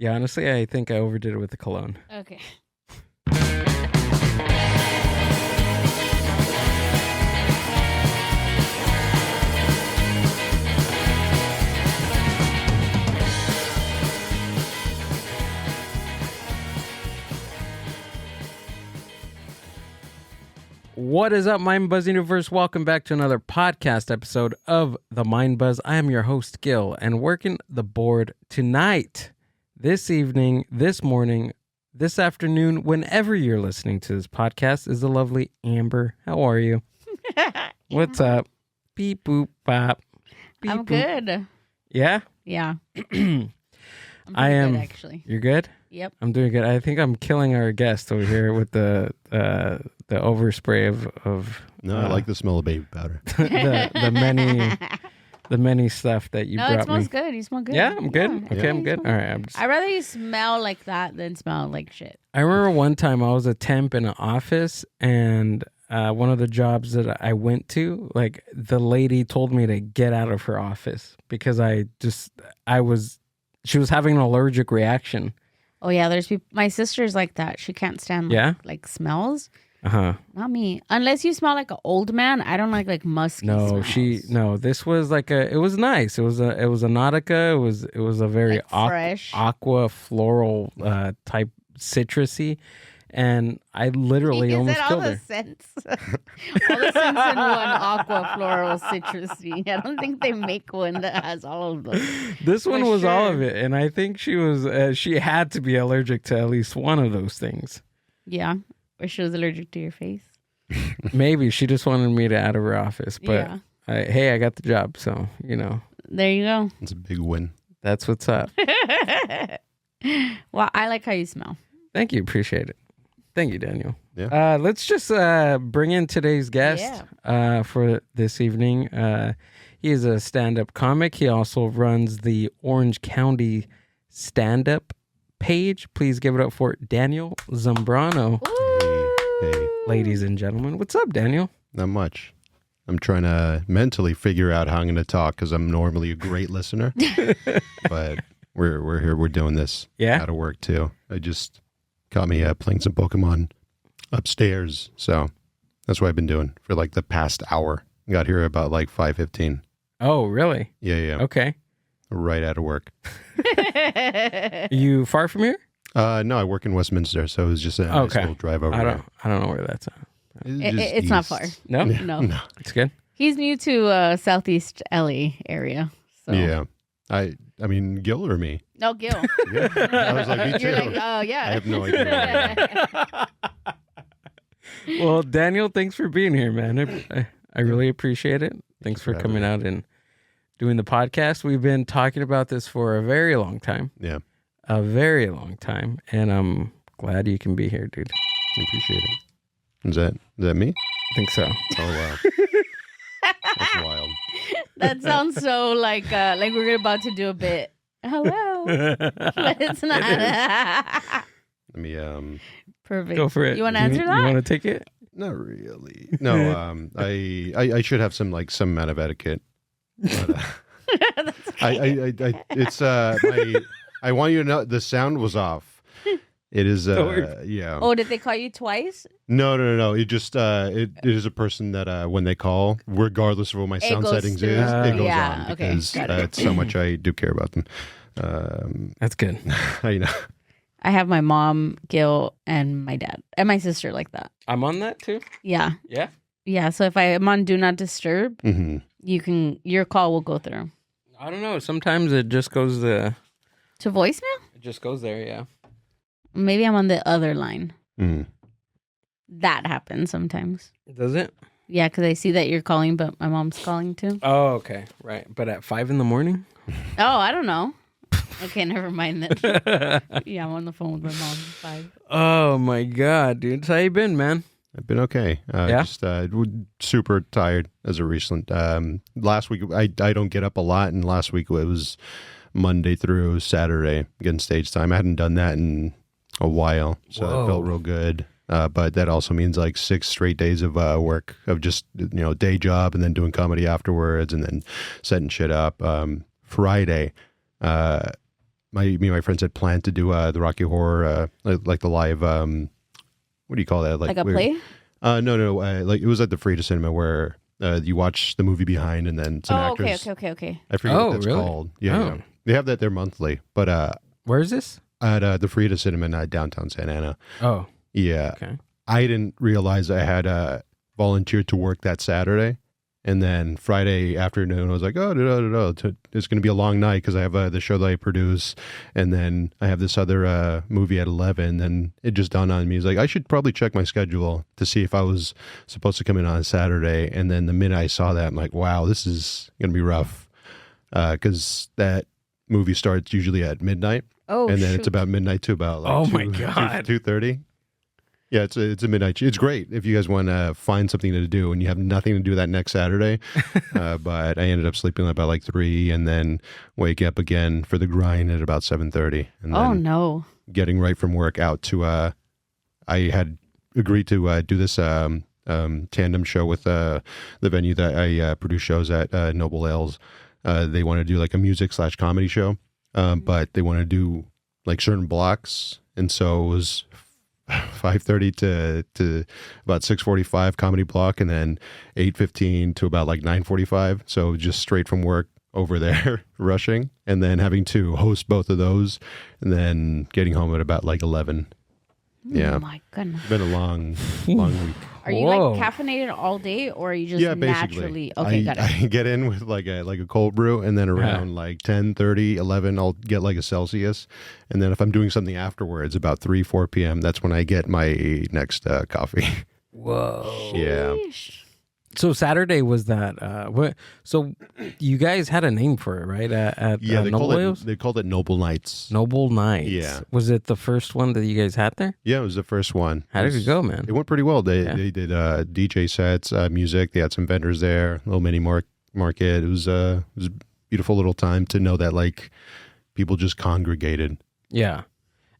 Yeah, honestly, I think I overdid it with the cologne. Okay. What is up, Mind Buzz Universe? Welcome back to another podcast episode of The Mind Buzz. I am your host, Gil, and working the board tonight, this evening, this morning, this afternoon, whenever you're listening to this podcast, is the lovely Amber. How are you? What's up? Beep, boop, bop. Beep, I'm boop. good. Yeah? Yeah. I'm I am. good, actually. You're good? Yep. I'm doing good. I think I'm killing our guest over here with the overspray of No, I like the smell of baby powder. the many stuff that you No, brought it smells me. good. You smell good. Yeah, I'm good. Yeah. Okay, Yeah, I'm you good. smell All right. I'd rather you smell like that than smell like shit. I remember one time I was a temp in an office, and one of the jobs that I went to, like the lady told me to get out of her office because she was having an allergic reaction. Oh, yeah. There's people. My sister's like that. She can't stand like smells. Uh-huh. Not me. Unless you smell like an old man. I don't like musky smells. This was like it was nice. It was a Nautica. It was a very Like fresh. aqua floral type citrusy, and I literally almost killed her. Scents? All the scents in one aqua floral citrusy. I don't think they make one that has all of them. This one was all of sure. it, and I think she had to be allergic to at least one of those things. Yeah. Or she was allergic to your face. Maybe she just wanted me to out of her office, but Yeah. hey, I got the job, so There you go. It's a big win. that's what's up. Well, I like how you smell. Thank you, appreciate it. Thank you, Daniel. Yeah. Let's just bring in today's guest for this evening. He is a stand-up comic. He also runs the Orange County Standup page. Please give it up for Daniel Zambrano. Hey, Ladies and gentlemen, what's up, Daniel? not much. I'm trying to mentally figure out how I'm going to talk because I'm normally a great listener. But we're here. We're doing this out of work too. I just caught me playing some Pokemon upstairs. So that's what I've been doing for like the past hour. Got here about like 5:15. Oh, really? Yeah. Okay. Right out of work. You far from here? No, I work in Westminster, so it was just a nice little drive over there. I don't know where that's at. It's not far. No? No. It's good. He's new to Southeast LA area. So. Yeah. I mean, Gil or me? No, Gil. Yeah. I was like, me too. You're like, oh, yeah. I have no idea. Well, Daniel, thanks for being here, man. I really appreciate it. Thanks for coming out and doing the podcast. We've been talking about this for a very long time. Yeah. A very long time. And I'm glad you can be here, dude. I appreciate it. Is that me? I think so. Oh, wow. That's wild. That sounds so like we're about to do a bit. Hello. But it's not. Let me, Perfect. Go for it. You want to answer that? You want to take it? not really. No, I should have some amount of etiquette. But, it's I want you to know the sound was off. It is yeah. Oh, did they call you twice? No. It just it is a person that when they call, regardless of what my sound goes settings through. is, it goes Yeah, on okay, because got it. it's so much I do care about them. That's good. I know. I have my mom, Gil, and my dad, and my sister like that. I'm on that too? Yeah. Yeah? Yeah. So if I am on Do Not Disturb, Mm-hmm. your call will go through. I don't know. Sometimes it just goes To voicemail? it just goes there, yeah. Maybe I'm on the other line. Mm. That happens sometimes. Does it? Yeah, because I see that you're calling, but my mom's calling too. Oh, okay. Right. But at 5 a.m? Oh, I don't know. Okay, never mind then. Yeah, I'm on the phone with my mom. 5. Oh my God, dude. How you been, man? I've been okay. Yeah? Just super tired as of recent. Last week, I don't get up a lot, and last week it was Monday through Saturday getting stage time. I hadn't done that in a while, so Whoa. it felt real good. But that also means like 6 straight days of work of just, day job and then doing comedy afterwards and then setting shit up. Friday, me and my friends had planned to do the Rocky Horror, like the live. What do you call that? Like a play? No. Like it was at the Frida Cinema where you watch the movie behind and then some actors. Okay. I forget what that's called. Yeah. They have that there monthly. But where is this? At the Frida Cinema in downtown Santa Ana. Oh. Yeah. Okay. I didn't realize I had volunteered to work that Saturday. And then Friday afternoon, I was like, oh, it's going to be a long night because I have the show that I produce. And then I have this other movie at 11. And it just dawned on me. It's like, I should probably check my schedule to see if I was supposed to come in on Saturday. And then the minute I saw that, I'm like, wow, this is going to be rough. Because that movie starts usually at midnight. Oh, and then it's about midnight to about like oh my God. 2:30. Yeah, it's a midnight. It's great if you guys want to find something to do and you have nothing to do that next Saturday. But I ended up sleeping about like 3 and then wake up again for the grind at about 7:30. And then no! Getting right from work out to I had agreed to do this tandem show with the venue that I produce shows at, Noble Ales. They want to do like a music/comedy show, but they want to do like certain blocks, and so it was 5:30 to about 6:45 comedy block, and then 8:15 to about like 9:45. So just straight from work over there rushing, and then having to host both of those, and then getting home at about like 11. Yeah. Oh my goodness. It's been a long week. Are you like caffeinated all day, or are you just naturally? Okay, got it. I get in with like a cold brew, and then around like 10:30, 11, I'll get like a Celsius, and then if I'm doing something afterwards, about 3-4 p.m., that's when I get my next coffee. Whoa. Yeah. So Saturday was that? What? So you guys had a name for it, right? They called it Noble Nights. Noble Nights. Yeah. Was it the first one that you guys had there? Yeah, it was the first one. How did it go, man? It went pretty well. They did DJ sets, music. They had some vendors there, a little mini market. It was a beautiful little time to know that like people just congregated. Yeah.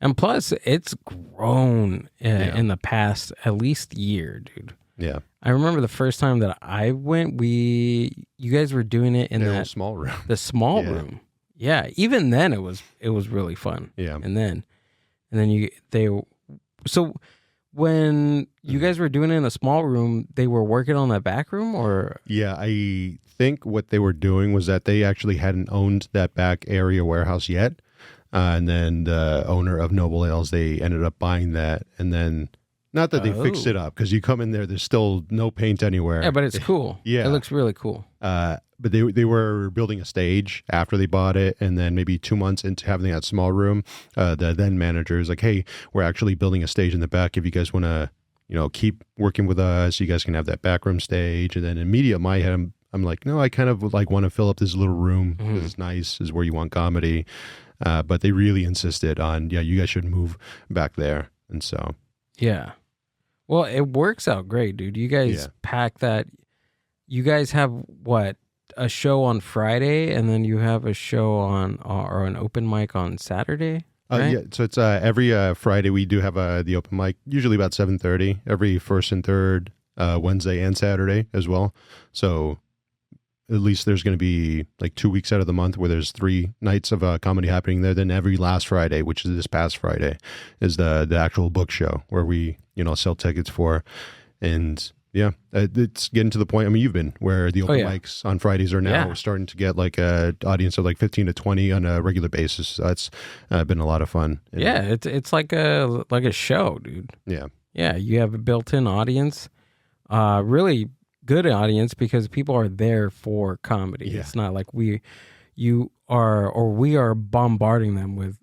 And plus, it's grown in the past at least year, dude. Yeah. I remember the first time that I went, you guys were doing it in that small room. The small room. Yeah. Even then it was really fun. Yeah. And then so when you guys were doing it in a small room, they were working on that back room, or? Yeah, I think what they were doing was that they actually hadn't owned that back area warehouse yet. And then the owner of Noble Ales, they ended up buying that, and then not that they fixed it up, because you come in there's still no paint anywhere. Yeah, but it's cool. Yeah. It looks really cool. But they were building a stage after they bought it, and then maybe 2 months into having that small room, the then manager is like, hey, we're actually building a stage in the back. If you guys want to, keep working with us, you guys can have that backroom stage. And then immediately in my head, I'm like, no, I kind of like want to fill up this little room. This is nice. This is where you want comedy. But they really insisted on, you guys should move back there. And so. Yeah. Well, it works out great, dude. You guys pack that. You guys have what? A show on Friday, and then you have a show on or an open mic on Saturday, right? Yeah, so it's every Friday we do have the open mic, usually about 7:30. Every first and third Wednesday and Saturday as well. So at least there's going to be like 2 weeks out of the month where there's 3 nights of comedy happening there. Then every last Friday, which is this past Friday, is the actual book show where we sell tickets for. And yeah, it's getting to the point. I mean, you've been where the open mics on Fridays are now starting to get like a audience of like 15 to 20 on a regular basis. So that's been a lot of fun. And, it's like a show, dude. Yeah, you have a built-in audience, really good audience, because people are there for comedy. It's not like we are bombarding them with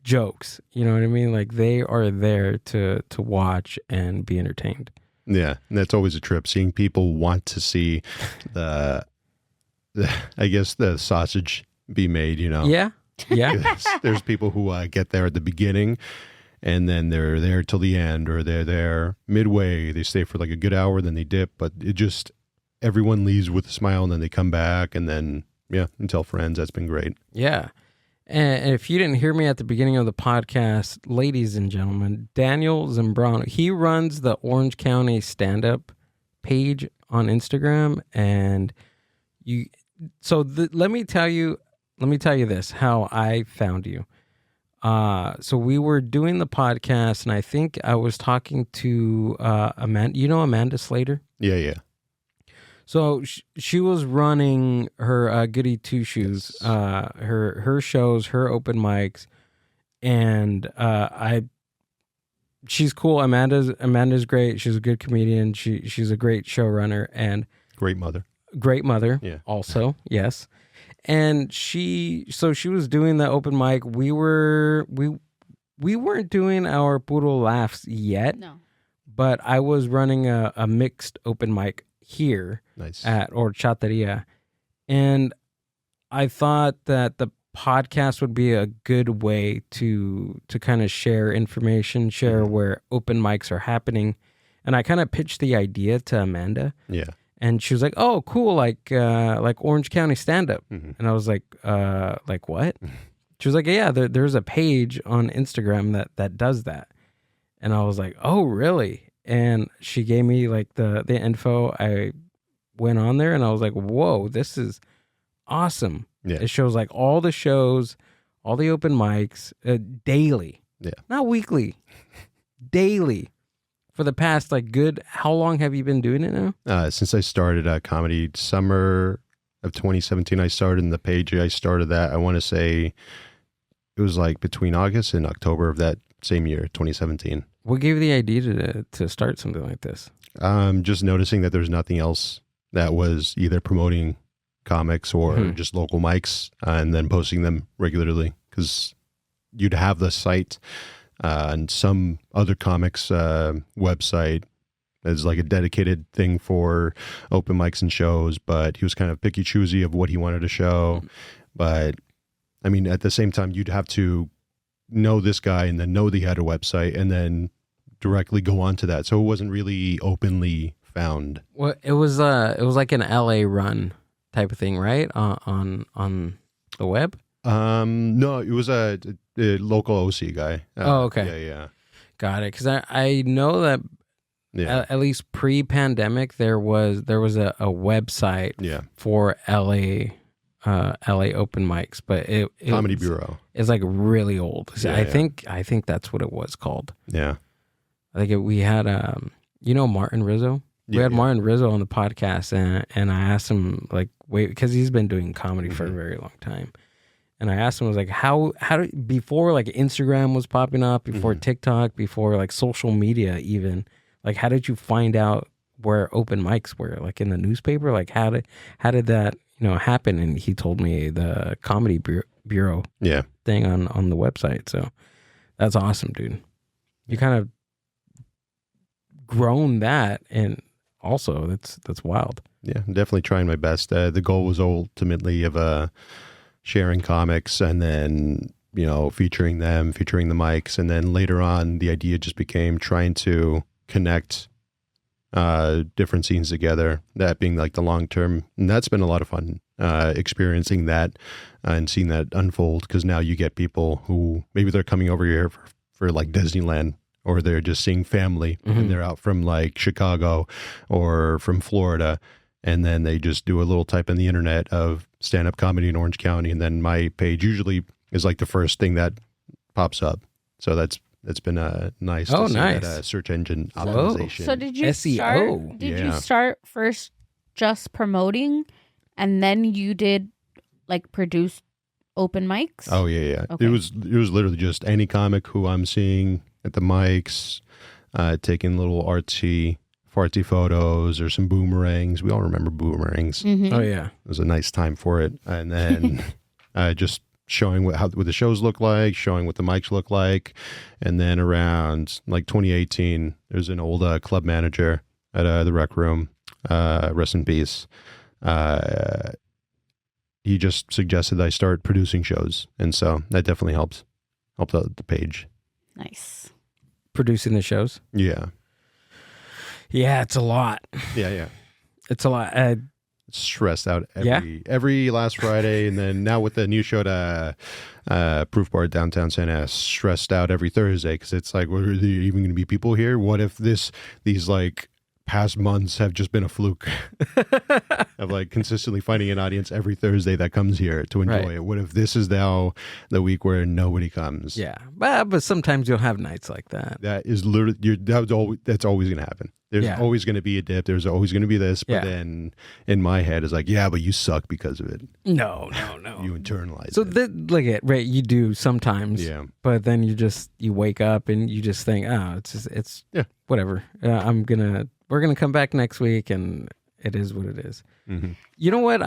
jokes. You know what I mean? Like they are there to watch and be entertained. Yeah, and that's always a trip, seeing people want to see the I guess the sausage be made, Yeah. There's people who get there at the beginning, and then they're there till the end, or they're there midway. They stay for like a good hour, then they dip, but it just, everyone leaves with a smile, and then they come back, and then, and tell friends. That's been great. Yeah. And if you didn't hear me at the beginning of the podcast, ladies and gentlemen, Daniel Zambrano, he runs the Orange County Standup page on Instagram. And let me tell you, let me tell you this, how I found you. So we were doing the podcast, and I think I was talking to Amanda. You know Amanda Slater? Yeah. So she was running her Goody Two Shoes, her shows, her open mics, and she's cool. Amanda's great. She's a good comedian. She's a great showrunner and great mother. Great mother. Yeah. Also, yes. And she was doing the open mic. We weren't doing our Puro Laughs yet. No. But I was running a mixed open mic here at Horchateria. And I thought that the podcast would be a good way to kind of share information, share where open mics are happening. And I kind of pitched the idea to Amanda. Yeah. And she was like, "Oh, cool, like Orange County Standup." Mm-hmm. And I was like what? She was like, "Yeah, there's a page on Instagram that does that." And I was like, "Oh, really?" And she gave me like the info. I went on there and I was like, "Whoa, this is awesome." Yeah. It shows like all the shows, all the open mics, daily. Yeah. Not weekly. Daily. For the past how long have you been doing it now? Since I started comedy summer of 2017, I started in the page. I started that, I want to say it was like between August and October of that same year, 2017. What gave you the idea to start something like this? Just noticing that there's nothing else that was either promoting comics or just local mics and then posting them regularly, because you'd have the site and some other comics website as like a dedicated thing for open mics and shows, but he was kind of picky choosy of what he wanted to show. But I mean, at the same time, you'd have to know this guy and then know that he had a website and then directly go on to that. So it wasn't really openly found. Well, it was like an LA run type of thing, right? On the web? No, it was a local OC guy. Oh, okay. Yeah. Got it. Because I know that at least pre-pandemic there was a website for LA open mics, but it Comedy Bureau. It's like really old. Yeah, I think that's what it was called. Yeah. I think we had Martin Rizzo. We had Martin Rizzo on the podcast, and I asked him because he's been doing comedy for a very long time. And I asked him, I was like, how before like Instagram was popping up, before TikTok, before like social media even, like how did you find out where open mics were? Like in the newspaper? Like how did that happen? And he told me the Comedy Bureau thing on the website. So that's awesome, dude. You kind of grown that, and also that's wild. Yeah, I'm definitely trying my best. The goal was ultimately of sharing comics and then, featuring them, featuring the mics. And then later on, the idea just became trying to connect different scenes together, that being like the long term. And that's been a lot of fun, experiencing that and seeing that unfold, because now you get people who maybe they're coming over here for like Disneyland, or they're just seeing family and they're out from like Chicago or from Florida. And then they just do a little type in the internet of stand-up comedy in Orange County. And then my page usually is like the first thing that pops up. So that's been nice to see that search engine optimization. So did you SEO? You start first just promoting, and then you did like produce open mics? Oh, yeah. Okay. It was literally just any comic who I'm seeing at the mics, taking little artsy fartsy photos or some boomerangs. We all remember boomerangs. Oh yeah, it was a nice time for it. And then just showing what the shows look like, showing what the mics look like. And then around like 2018, there's an old club manager at the Rec Room, rest in peace. He just suggested that I start producing shows, and so that definitely helped out the page. Nice. Producing the shows. Yeah, it's a lot. Yeah. It's a lot. Stressed out every last Friday, and then now with the new show to Proof Bar downtown Santa, stressed out every Thursday, because it's like, what are there even going to be people here? What if these like past months have just been a fluke of like consistently finding an audience every Thursday that comes here to enjoy it. What if this is now the week where nobody comes? Yeah, but sometimes you'll have nights like that. That is literally that's always going to happen. There's always going to be a dip. There's always going to be this. But then in my head it's like, yeah, but you suck because of it. No. You internalize so it. Look at right. You do sometimes. Yeah. But then you wake up and you just think, oh, it's whatever. We're gonna come back next week, and it is what it is. Mm-hmm. You know what?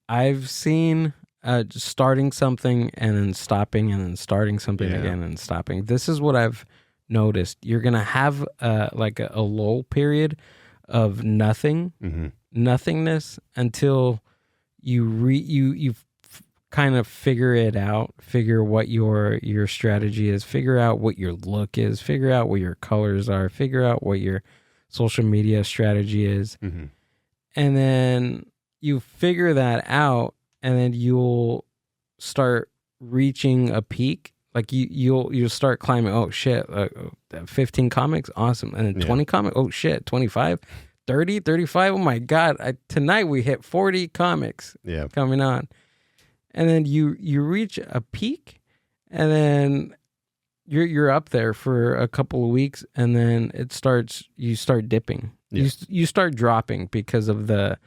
I've seen starting something and then stopping and then starting something again and stopping. This is what I've noticed. You're gonna have like a lull period of nothingness until you kind of figure it out, figure what your strategy is, figure out what your look is, figure out what your colors are, figure out what your social media strategy is. Mm-hmm. And then you figure that out, and then you'll start reaching a peak. Like you'll start climbing. Oh shit, 15 comics, awesome. And then 20 comics, oh shit, 25, 30, 35. Oh my God, tonight we hit 40 comics coming on. And then you reach a peak, and then you're up there for a couple of weeks, and then you start dipping. Yeah. You start dropping because of the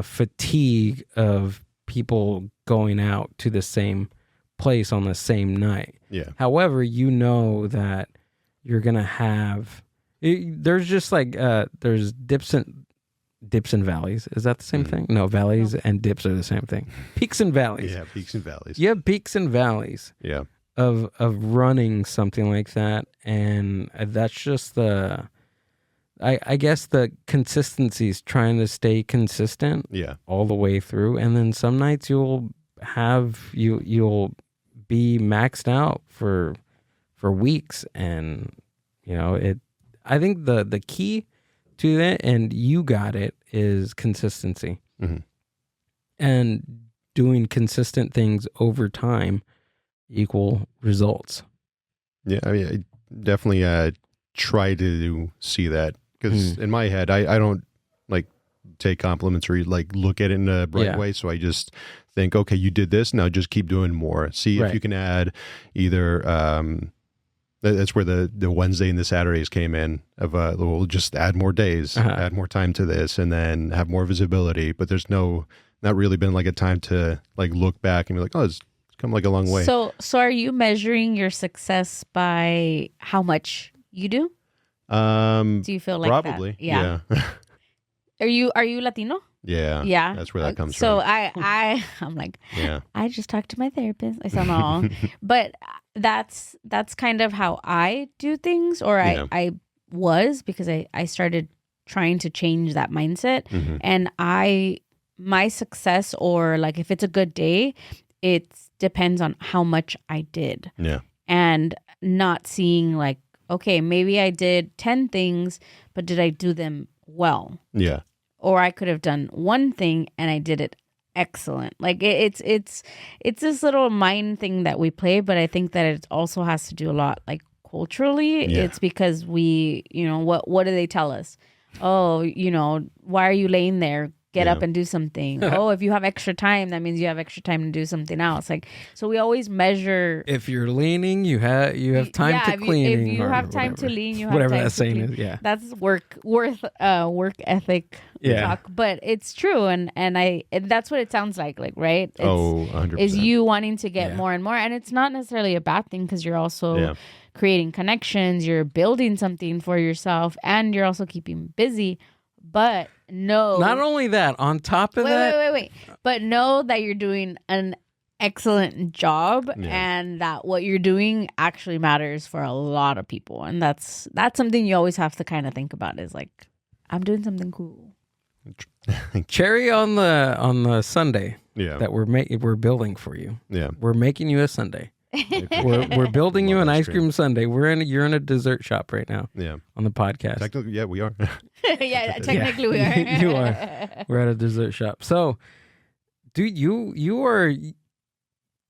fatigue of people going out to the same place on the same night. Yeah. However, you know that you're gonna have there's just like there's dips and valleys. Is that the same thing? No, valleys and dips are the same thing. Peaks and valleys. Yeah, peaks and valleys. You have peaks and valleys. Yeah. Of running something like that, and that's just I guess the consistency is trying to stay consistent. Yeah. All the way through, and then some nights you'll be maxed out for weeks, and I think the key to that, and you got it, is consistency. Mm-hmm. And doing consistent things over time equal results. Yeah, I mean, I definitely try to see that, because in my head, I don't like take compliments or like look at it in a bright way. So I just think, okay, you did this, now just keep doing more. See if you can add either that's where the Wednesday and the Saturdays came in of we'll just add more days, add more time to this, and then have more visibility. But there's not really been like a time to like look back and be like, oh, it's come like a long way. So are you measuring your success by how much you do? Do you feel like probably that? Yeah. Are you Latino? Yeah. Yeah. That's where that comes from. So I'm like, I just talked to my therapist. I sound all, but that's kind of how I do things, or I was, because I started trying to change that mindset. Mm-hmm. And my success, or like if it's a good day, it depends on how much I did. Yeah. And not seeing like, okay, maybe I did 10 things, but did I do them well? Yeah. Or I could have done one thing and I did it excellent. Like it's this little mind thing that we play, but I think that it also has to do a lot like culturally. Yeah. It's because we, what do they tell us? Oh, why are you laying there? Get up and do something. Oh, if you have extra time, that means you have extra time to do something else. Like, so we always measure. If you're leaning, you have time to clean. If you have time to lean, you have whatever time that to saying clean. is. Yeah, that's work ethic talk. But it's true, and that's what it sounds like, right? It's, 100%. Is you wanting to get more and more, and it's not necessarily a bad thing, because you're also creating connections, you're building something for yourself, and you're also keeping busy. But not only that, on top of that, wait. But know that you're doing an excellent job, and that what you're doing actually matters for a lot of people. And that's something you always have to kind of think about, is like, I'm doing something cool. Cherry on the Sunday that we're building for you. Yeah. We're making you a sundae. We're building you an ice cream sundae. You're in a dessert shop right now. Yeah. On the podcast. Technically, yeah, we are. Yeah, technically we are. You are. We're at a dessert shop. So, dude, you are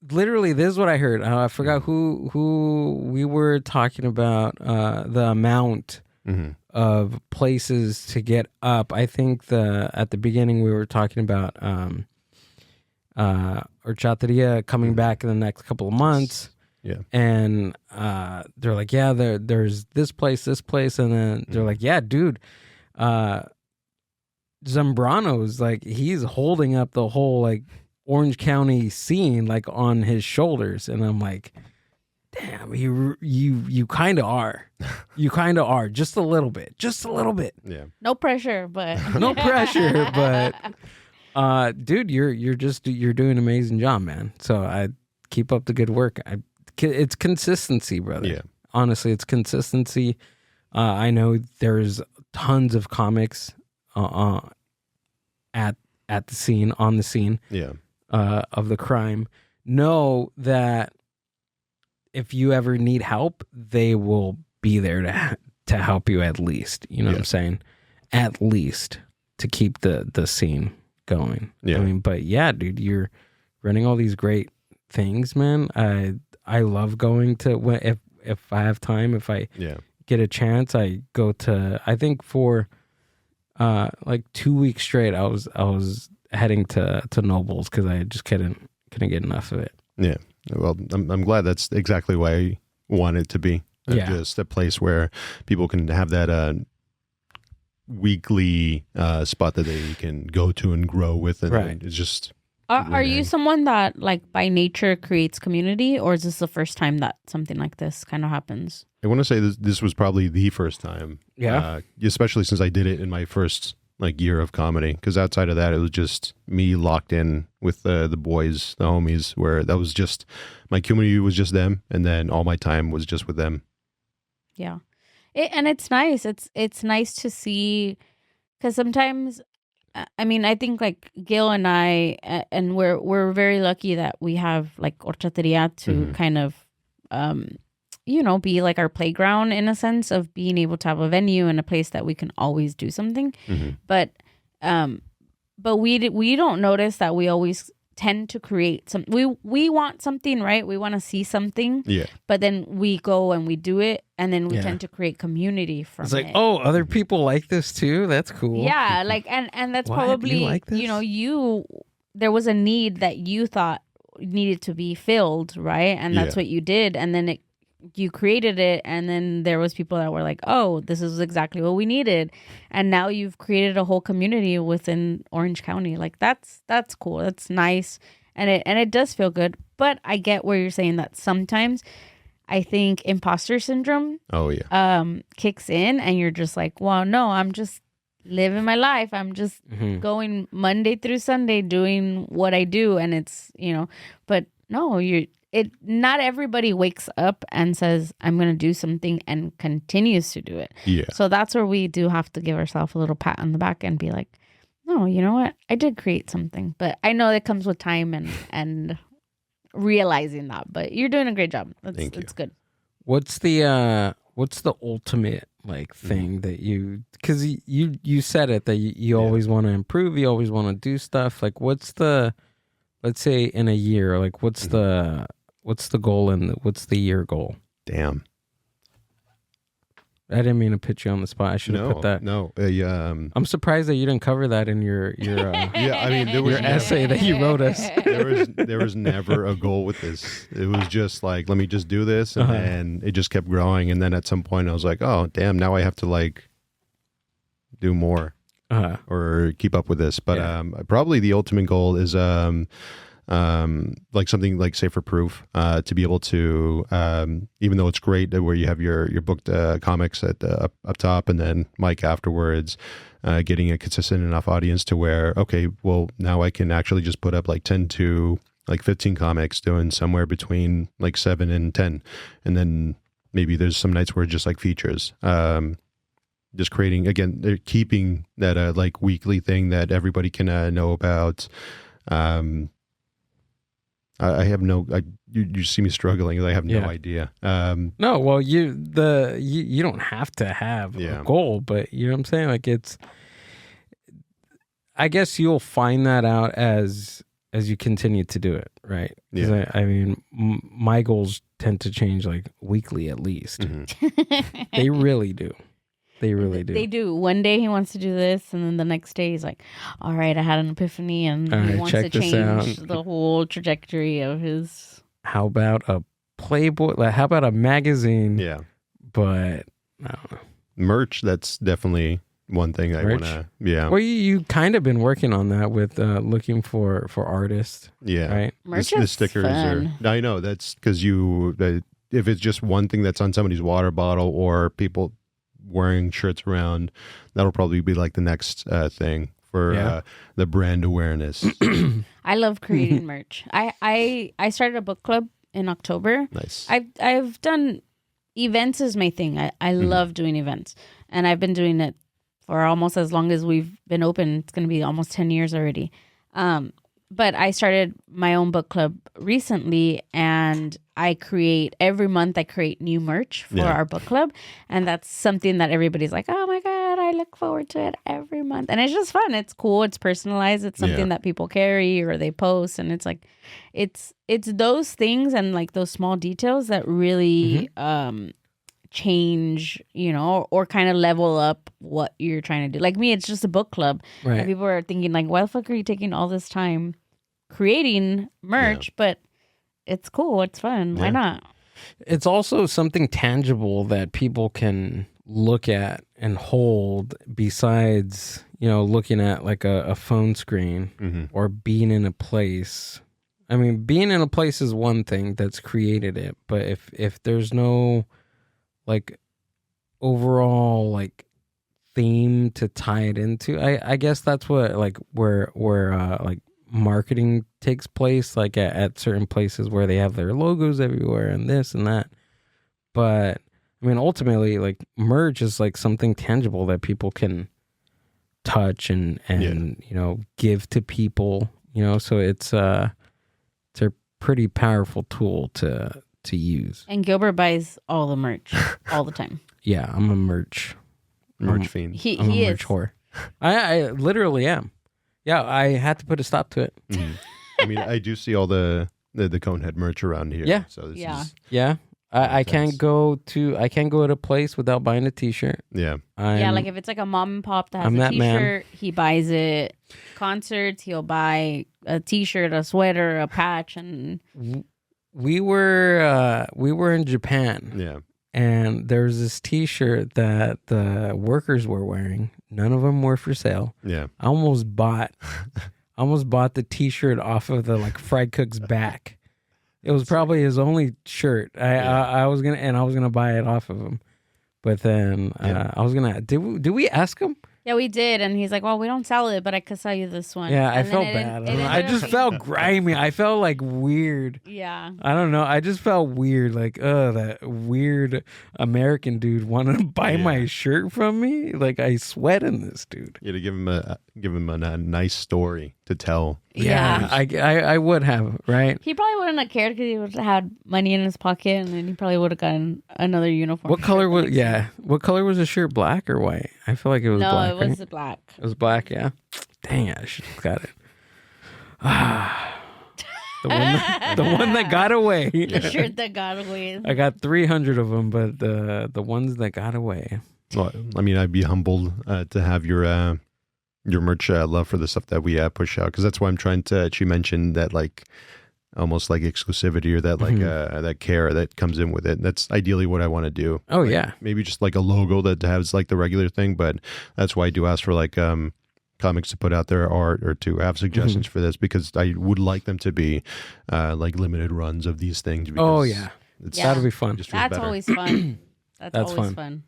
literally, this is what I heard. I forgot who we were talking about. The amount of places to get up. I think at the beginning we were talking about horchateria coming back in the next couple of months. Yeah. And they're like, yeah, there's this place, and then they're like, yeah, dude, Zambrano's like, he's holding up the whole like Orange County scene like on his shoulders. And I'm like, damn, you kind of are. You kind of are, just a little bit. Yeah. No pressure, but no pressure, but dude, you're doing an amazing job, man. So I keep up the good work. It's consistency, brother. Yeah. Honestly, it's consistency. I know there's tons of comics at the scene, on the scene, yeah, of the crime. Know that if you ever need help, they will be there to help you at least. You know what I'm saying? At least to keep the scene going. Yeah. I mean, but yeah, dude, you're running all these great things, man. I love going to, if I have time, if I get a chance, I go to, I think for like 2 weeks straight, I was heading to Nobles because I just couldn't get enough of it. Yeah. Well, I'm glad that's exactly why I want it to be. Just a place where people can have that weekly spot that they can go to and grow with. And right. It's just... Are you someone that like by nature creates community, or is this the first time that something like this kind of happens? I want to say this was probably the first time. Yeah. Especially since I did it in my first like year of comedy. Because outside of that, it was just me locked in with the boys, the homies, where that was just, my community was just them. And then all my time was just with them. Yeah. And it's nice. It's nice to see, because sometimes, I mean, I think like Gil and I, and we're very lucky that we have like horchateria to kind of, be like our playground in a sense of being able to have a venue and a place that we can always do something. But we don't notice that we always tend to create some. We want something, right? We want to see something. Yeah. But then we go and we do it, and then we tend to create community from it. It's like, oh, other people like this too? That's cool. Yeah, like and that's What? probably You like this? There was a need that you thought needed to be filled, right? And that's what you did, and then you created it, and then there was people that were like, oh, this is exactly what we needed, and now you've created a whole community within Orange County. Like that's cool. That's nice, and it does feel good. But I get where you're saying that sometimes I think imposter syndrome kicks in, and you're just like, well, no, I'm just living my life. I'm just going Monday through Sunday doing what I do, and it's, but no, not everybody wakes up and says, I'm going to do something and continues to do it. Yeah. So that's where we do have to give ourselves a little pat on the back and be like, no, you know what? I did create something, but I know that comes with time and realizing that, but you're doing a great job. Thank you. It's good. What's the ultimate like thing that because you said it that you always want to improve, you always want to do stuff. Like what's the, let's say in a year, like what's the goal and what's the year goal? Damn. I didn't mean to put you on the spot. I should have put that. No. I'm surprised that you didn't cover that in your I mean, there was your essay that you wrote us. There was never a goal with this. It was just like, let me just do this, and then it just kept growing. And then at some point, I was like, oh, damn, now I have to like do more or keep up with this. But probably the ultimate goal is like something like Safer Proof, to be able to, even though it's great where you have your booked comics at up top and then Mike afterwards, getting a consistent enough audience to where, okay, well, now I can actually just put up like 10 to like 15 comics doing somewhere between like 7 and 10. And then maybe there's some nights where it's just like features. Just creating, again, they're keeping that like weekly thing that everybody can know about. I have you see me struggling. I have no idea. No, well, you don't have to have a goal, but you know what I'm saying? Like I guess you'll find that out as as you continue to do it, right? Yeah. I mean, my goals tend to change like weekly at least. Mm-hmm. They really do. They really do. They do. One day he wants to do this, and then the next day he's like, all right, I had an epiphany, and he wants to change the whole trajectory of his... How about a Playboy? Like, how about a magazine? Yeah. But, I don't know. Merch, that's definitely one thing I want to... Yeah. Well, you kind of been working on that with looking for artists. Yeah. Right? Merch the is stickers fun. I know, that's because if it's just one thing that's on somebody's water bottle or people wearing shirts around, that'll probably be like the next thing for the brand awareness. I love creating merch. I started a book club in October. Nice. I've done events is my thing. I love doing events, and I've been doing it for almost as long as we've been open. It's going to be almost 10 years already. But I started my own book club recently, and every month I create new merch for our book club. And that's something that everybody's like, oh my God, I look forward to it every month. And it's just fun. It's cool. It's personalized. It's something that people carry or they post. And it's like, it's those things and like those small details that really change, or kind of level up what you're trying to do. Like me, it's just a book club. Right. And people are thinking like, why the fuck are you taking all this time creating merch? But it's cool. It's fun. Why not? It's also something tangible that people can look at and hold besides, looking at like a phone screen or being in a place. I mean, being in a place is one thing that's created it, but if there's no like overall like theme to tie it into, I guess that's what like where like marketing takes place, like at certain places where they have their logos everywhere and this and that. But I mean, ultimately, like merch is like something tangible that people can touch and give to people. So it's a pretty powerful tool to use. And Gilbert buys all the merch all the time. Yeah, I'm a merch fiend. I'm He a merch whore. I literally am. Yeah, I had to put a stop to it. I mean, I do see all the Conehead merch around here. Yeah. So this is I can't go to a place without buying a t-shirt. Yeah. Like if it's like a mom and pop that has a t-shirt, he buys it. Concerts, he'll buy a t-shirt, a sweater, a patch, and we were in Japan. Yeah. And there was this t-shirt that the workers were wearing. None of them were for sale. Yeah. I almost bought the t-shirt off of the like fried cook's back. It was probably his only shirt. I was gonna buy it off of him, but then I was gonna. Did we ask him? Yeah, we did, and he's like, "Well, we don't sell it, but I could sell you this one." Yeah, I and felt bad. I just felt grimy. I felt like weird. Yeah. I don't know. I just felt weird. Like, that weird American dude wanted to buy my shirt from me. Like, I sweat in this dude. Yeah, to give him a nice story to tell. Yeah, I would have, right? He probably wouldn't have cared because he would have had money in his pocket, and then he probably would have gotten another uniform. What color was? Yeah, what color was the shirt? Black or white? I feel like it was black. No, it was black. It was black. Yeah. Dang it! I should have got it. The one that got away. The shirt that got away. I got 300 of them, but the ones that got away. Well, I mean, I'd be humbled to have your merch love for the stuff that we push out, because that's why I'm trying to. She mentioned that like almost like exclusivity or that like that care that comes in with it. That's ideally what I want to do. Oh like, yeah, maybe just like a logo that has like the regular thing, but that's why I do ask for like comics to put out their art or to have suggestions for this, because I would like them to be like limited runs of these things. Oh yeah, that'll be fun. That's always fun. That's always fun.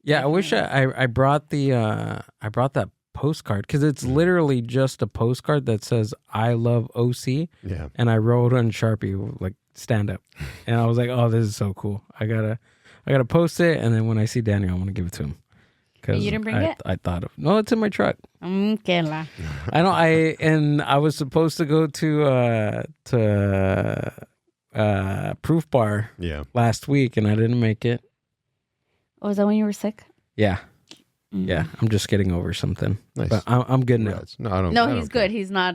Yeah, I wish I brought that postcard, because it's literally just a postcard that says "I love OC." Yeah, and I wrote on Sharpie like "stand up," and I was like, "Oh, this is so cool! I gotta post it." And then when I see Daniel, I want to give it to him. You didn't bring it? I thought of no, it's in my truck. Okay, I was supposed to go to Proof Bar last week, and I didn't make it. Oh, was that when you were sick? Yeah. Yeah, I'm just getting over something. Nice. But I'm good now. No, I don't. No, he's good. He's not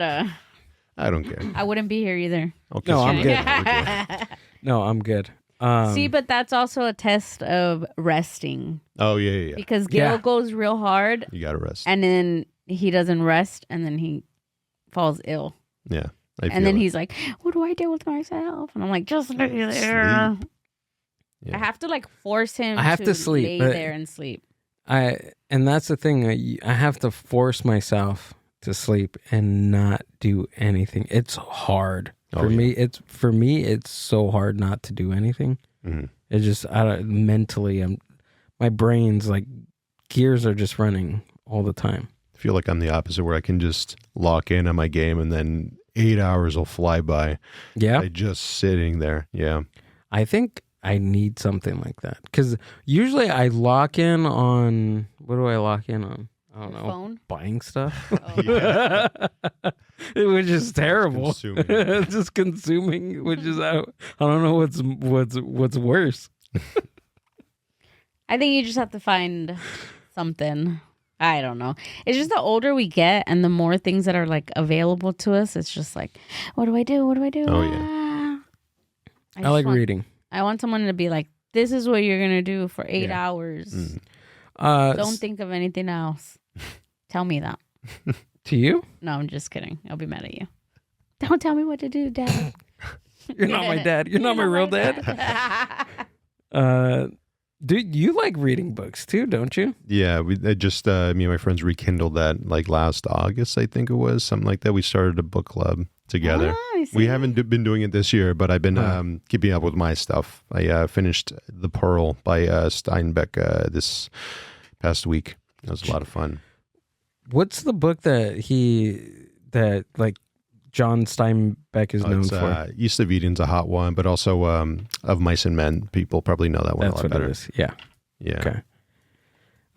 I don't care. I wouldn't be here either. Okay, No, I'm good. Okay. No, I'm good. See, but that's also a test of resting. Oh, yeah. Because Gail goes real hard. You got to rest. And then he doesn't rest, and then he falls ill. Yeah. And then he's like, what do I do with myself? And I'm like, just lay there. Yeah. I have to like force him to sleep, lay there and sleep. And that's the thing. I have to force myself to sleep and not do anything. It's hard. For me, it's so hard not to do anything. Mm-hmm. It's just mentally, my brain's like gears are just running all the time. I feel like I'm the opposite, where I can just lock in on my game and then 8 hours will fly by. Yeah. By just sitting there. Yeah. I think I need something like that. Because usually I lock in on, what do I lock in on? I don't know. Phone? Buying stuff. Which is terrible. Just consuming, which is I don't know what's worse. I think you just have to find something. I don't know. It's just the older we get and the more things that are like available to us, it's just like, what do I do? What do I do? Oh, yeah. I like reading. I want someone to be like, this is what you're going to do for 8 hours. Don't think of anything else. Tell me that. To you? No, I'm just kidding. I'll be mad at you. Don't tell me what to do, Dad. You're not my dad. You're not my real dad. Dude, you like reading books too, don't you? Yeah, me and my friends rekindled that like last August, I think it was, something like that. We started a book club together. We haven't been doing it this year, but I've been keeping up with my stuff. I finished The Pearl by Steinbeck this past week. It was a lot of fun. What's the book that John Steinbeck is known for? East of Eden's a hot one, but also Of Mice and Men. People probably know that one a lot better. It is. Yeah. Yeah. Okay.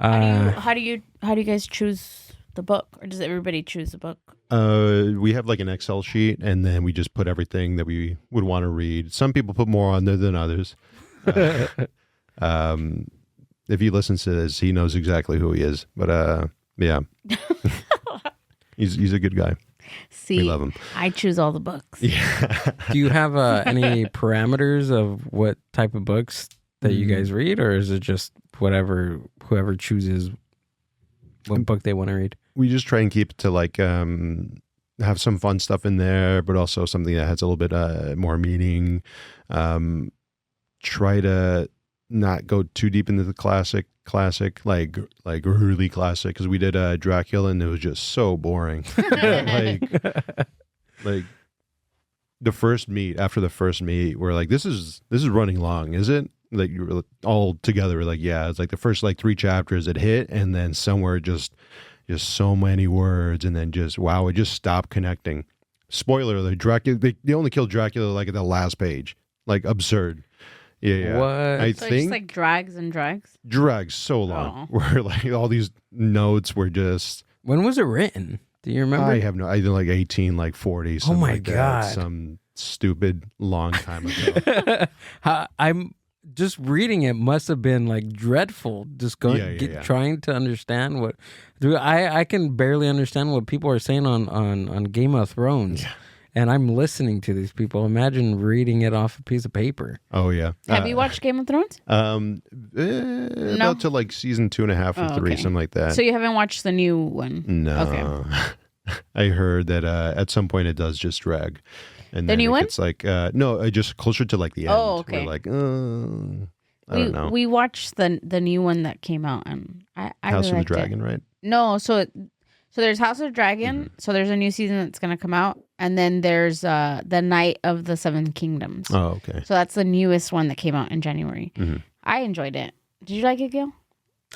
How do you guys choose the book, or does everybody choose a book? We have like an Excel sheet, and then we just put everything that we would want to read. Some people put more on there than others. If he listens to this, he knows exactly who he is. But yeah, he's a good guy. See, we love him. I choose all the books. Yeah. Do you have any parameters of what type of books that you guys read, or is it just whoever chooses what book they want to read? We just try and keep it to like have some fun stuff in there, but also something that has a little bit more meaning. Try to not go too deep into the classic, like really classic, because we did Dracula and it was just so boring. like the first meet, after the first meet, we're like, this is running long, is it? Like you were all together, we're like, yeah. It's like the first like 3 chapters it hit, and then somewhere just so many words, and then just wow, it just stopped connecting. Spoiler alert: Dracula, they only killed Dracula like at the last page, like absurd. Yeah. What? I So think it's just like drags so long. Where like all these notes were just. When was it written? Do you remember? I have no. I did like 1840. Oh my like God! Some stupid long time ago. I'm just reading it. Must have been like dreadful. Just trying to understand what. Dude, I can barely understand what people are saying on Game of Thrones. Yeah. And I'm listening to these people. Imagine reading it off a piece of paper. Oh, yeah. Have you watched Game of Thrones? About to like season 2.5 or 3, something like that. So you haven't watched the new one? No. Okay. I heard that at some point it does just drag. And the new one? It's like, no, just closer to like the end. Oh, okay. We're like, I don't know. We watched the new one that came out. And I House really of the Dragon, right? No, so there's House of the Dragon. Mm-hmm. So there's a new season that's going to come out. And then there's the Night of the Seven Kingdoms. Oh, okay. So that's the newest one that came out in January. Mm-hmm. I enjoyed it. Did you like it, Gil?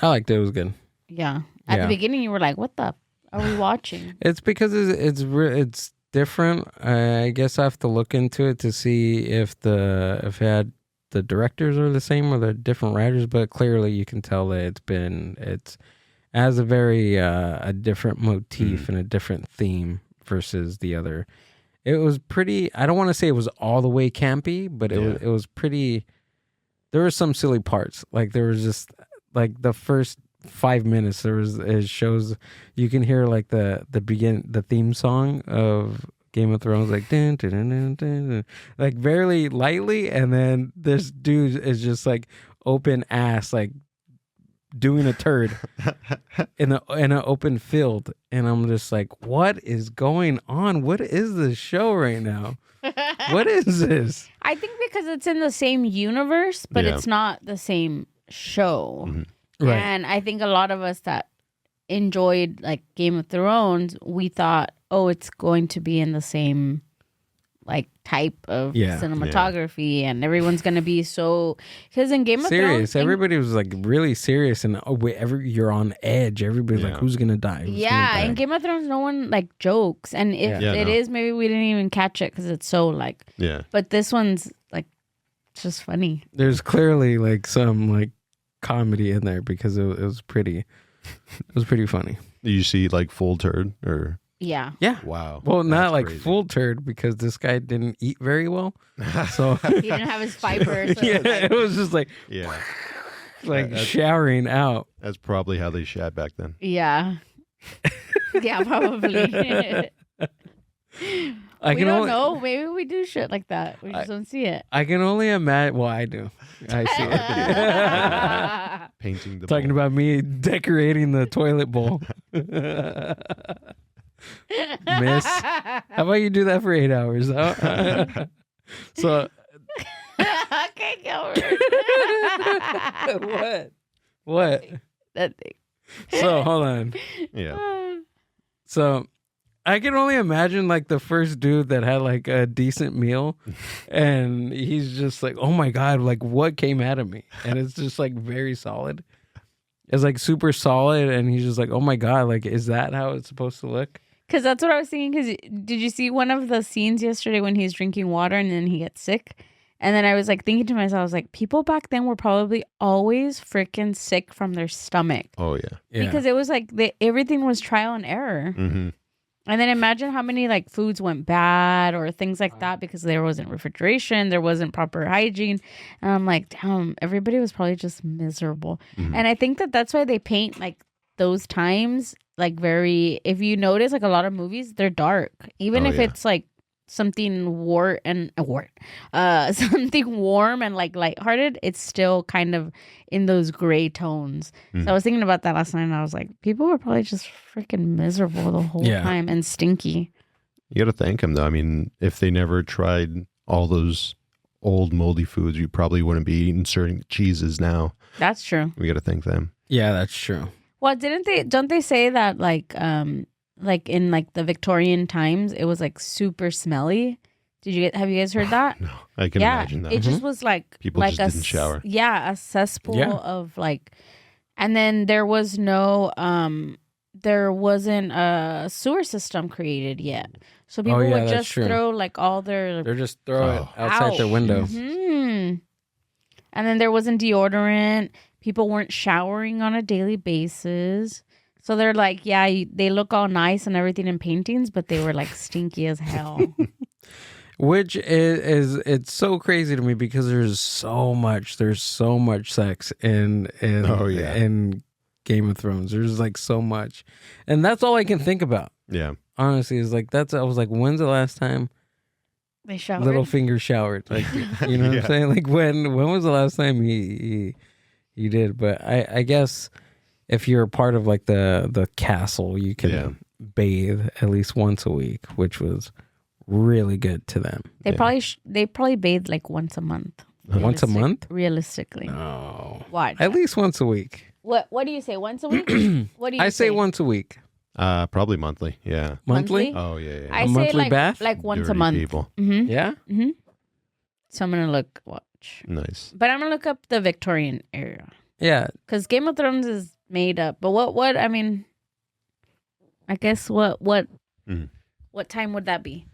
I liked it. It was good. Yeah. At the beginning, you were like, what the are we watching? It's because it's different. I guess I have to look into it to see if it had the directors are the same or the different writers. But clearly you can tell that it has a very a different motif and a different theme versus the other. It was pretty. I don't want to say it was all the way campy, but it was pretty. There were some silly parts. Like there was just like the first 5 minutes. It shows you can hear like the theme song of Game of Thrones, like dun, dun, dun, dun, dun, dun, like very lightly, and then this dude is just like open ass, like doing a turd in an open field, and I'm just like, what is going on? What is this show right now? What is this? I think because it's in the same universe, but it's not the same show. Right. And I think a lot of us that enjoyed like Game of Thrones, we thought, oh, it's going to be in the same like type of cinematography, and everyone's gonna be so, because in Game of Thrones everybody was like really serious, and you're on edge. Everybody's like, who's gonna die? Who's gonna die? In Game of Thrones no one like jokes, and if it is, maybe we didn't even catch it because it's so like but this one's like just funny. There's clearly like some like comedy in there because it was pretty funny. Do you see like full turd or? Yeah. Wow. Well, not like crazy. Full turd, because this guy didn't eat very well, so he didn't have his fiber. So it was just like showering out. That's probably how they shat back then. Yeah. Yeah, probably. We don't know. Maybe we do shit like that. We just don't see it. I can only imagine. Well, I do. I see it. Painting the Talking bowl. about me decorating the toilet bowl. Miss, how about you do that for 8 hours? So, okay, Gilbert. What? That thing. So hold on. Yeah. So I can only imagine like the first dude that had like a decent meal, and he's just like, oh my God, like what came out of me? And it's just like very solid. It's like super solid, and he's just like, oh my God, like is that how it's supposed to look? Because that's what I was thinking. Because did you see one of the scenes yesterday when he's drinking water and then he gets sick? And then I was like thinking to myself, I was like, people back then were probably always freaking sick from their stomach. Oh, yeah. Because it was like everything was trial and error. Mm-hmm. And then imagine how many like foods went bad or things like that because there wasn't refrigeration, there wasn't proper hygiene. And I'm like, damn, everybody was probably just miserable. Mm-hmm. And I think that that's why they paint like those times like very, if you notice, like a lot of movies, they're dark. Even if it's like something something warm and like lighthearted, it's still kind of in those gray tones. So I was thinking about that last night, and I was like, people were probably just freaking miserable the whole time and stinky. You got to thank them, though. I mean, if they never tried all those old moldy foods, you probably wouldn't be eating certain cheeses now. That's true. We got to thank them. Yeah, that's true. Well, don't they say that like in like the Victorian times, it was like super smelly? Have you guys heard that? No, I can imagine that. It just was like people like just didn't shower. Yeah, a cesspool of like, and then there was no there wasn't a sewer system created yet, so people would just throw like all their they're just throw it outside their window. Mm-hmm. And then there wasn't deodorant. People weren't showering on a daily basis. So they're like, they look all nice and everything in paintings, but they were like stinky as hell. Which is it's so crazy to me because there's so much sex in Game of Thrones. There's like so much. And that's all I can think about. Yeah. Honestly, is like I was like, when's the last time they showered? Littlefinger showered? Like, you know what I'm saying? Like when was the last time he did? But I guess if you're a part of like the castle, you can bathe at least once a week, which was really good to them. They probably bathe like once a month. Once a month? Realistically. No. Watch. At least once a week. What do you say? Once a week? What do you I say once a week. Probably monthly. Yeah. Monthly? Oh yeah. I say monthly bath? like once Dirty a month. People. Mm-hmm. Yeah. Mm-hmm. So I'm gonna watch. Nice. But I'm gonna look up the Victorian era. Yeah. Because Game of Thrones is made up. But what I mean, I guess what time would that be?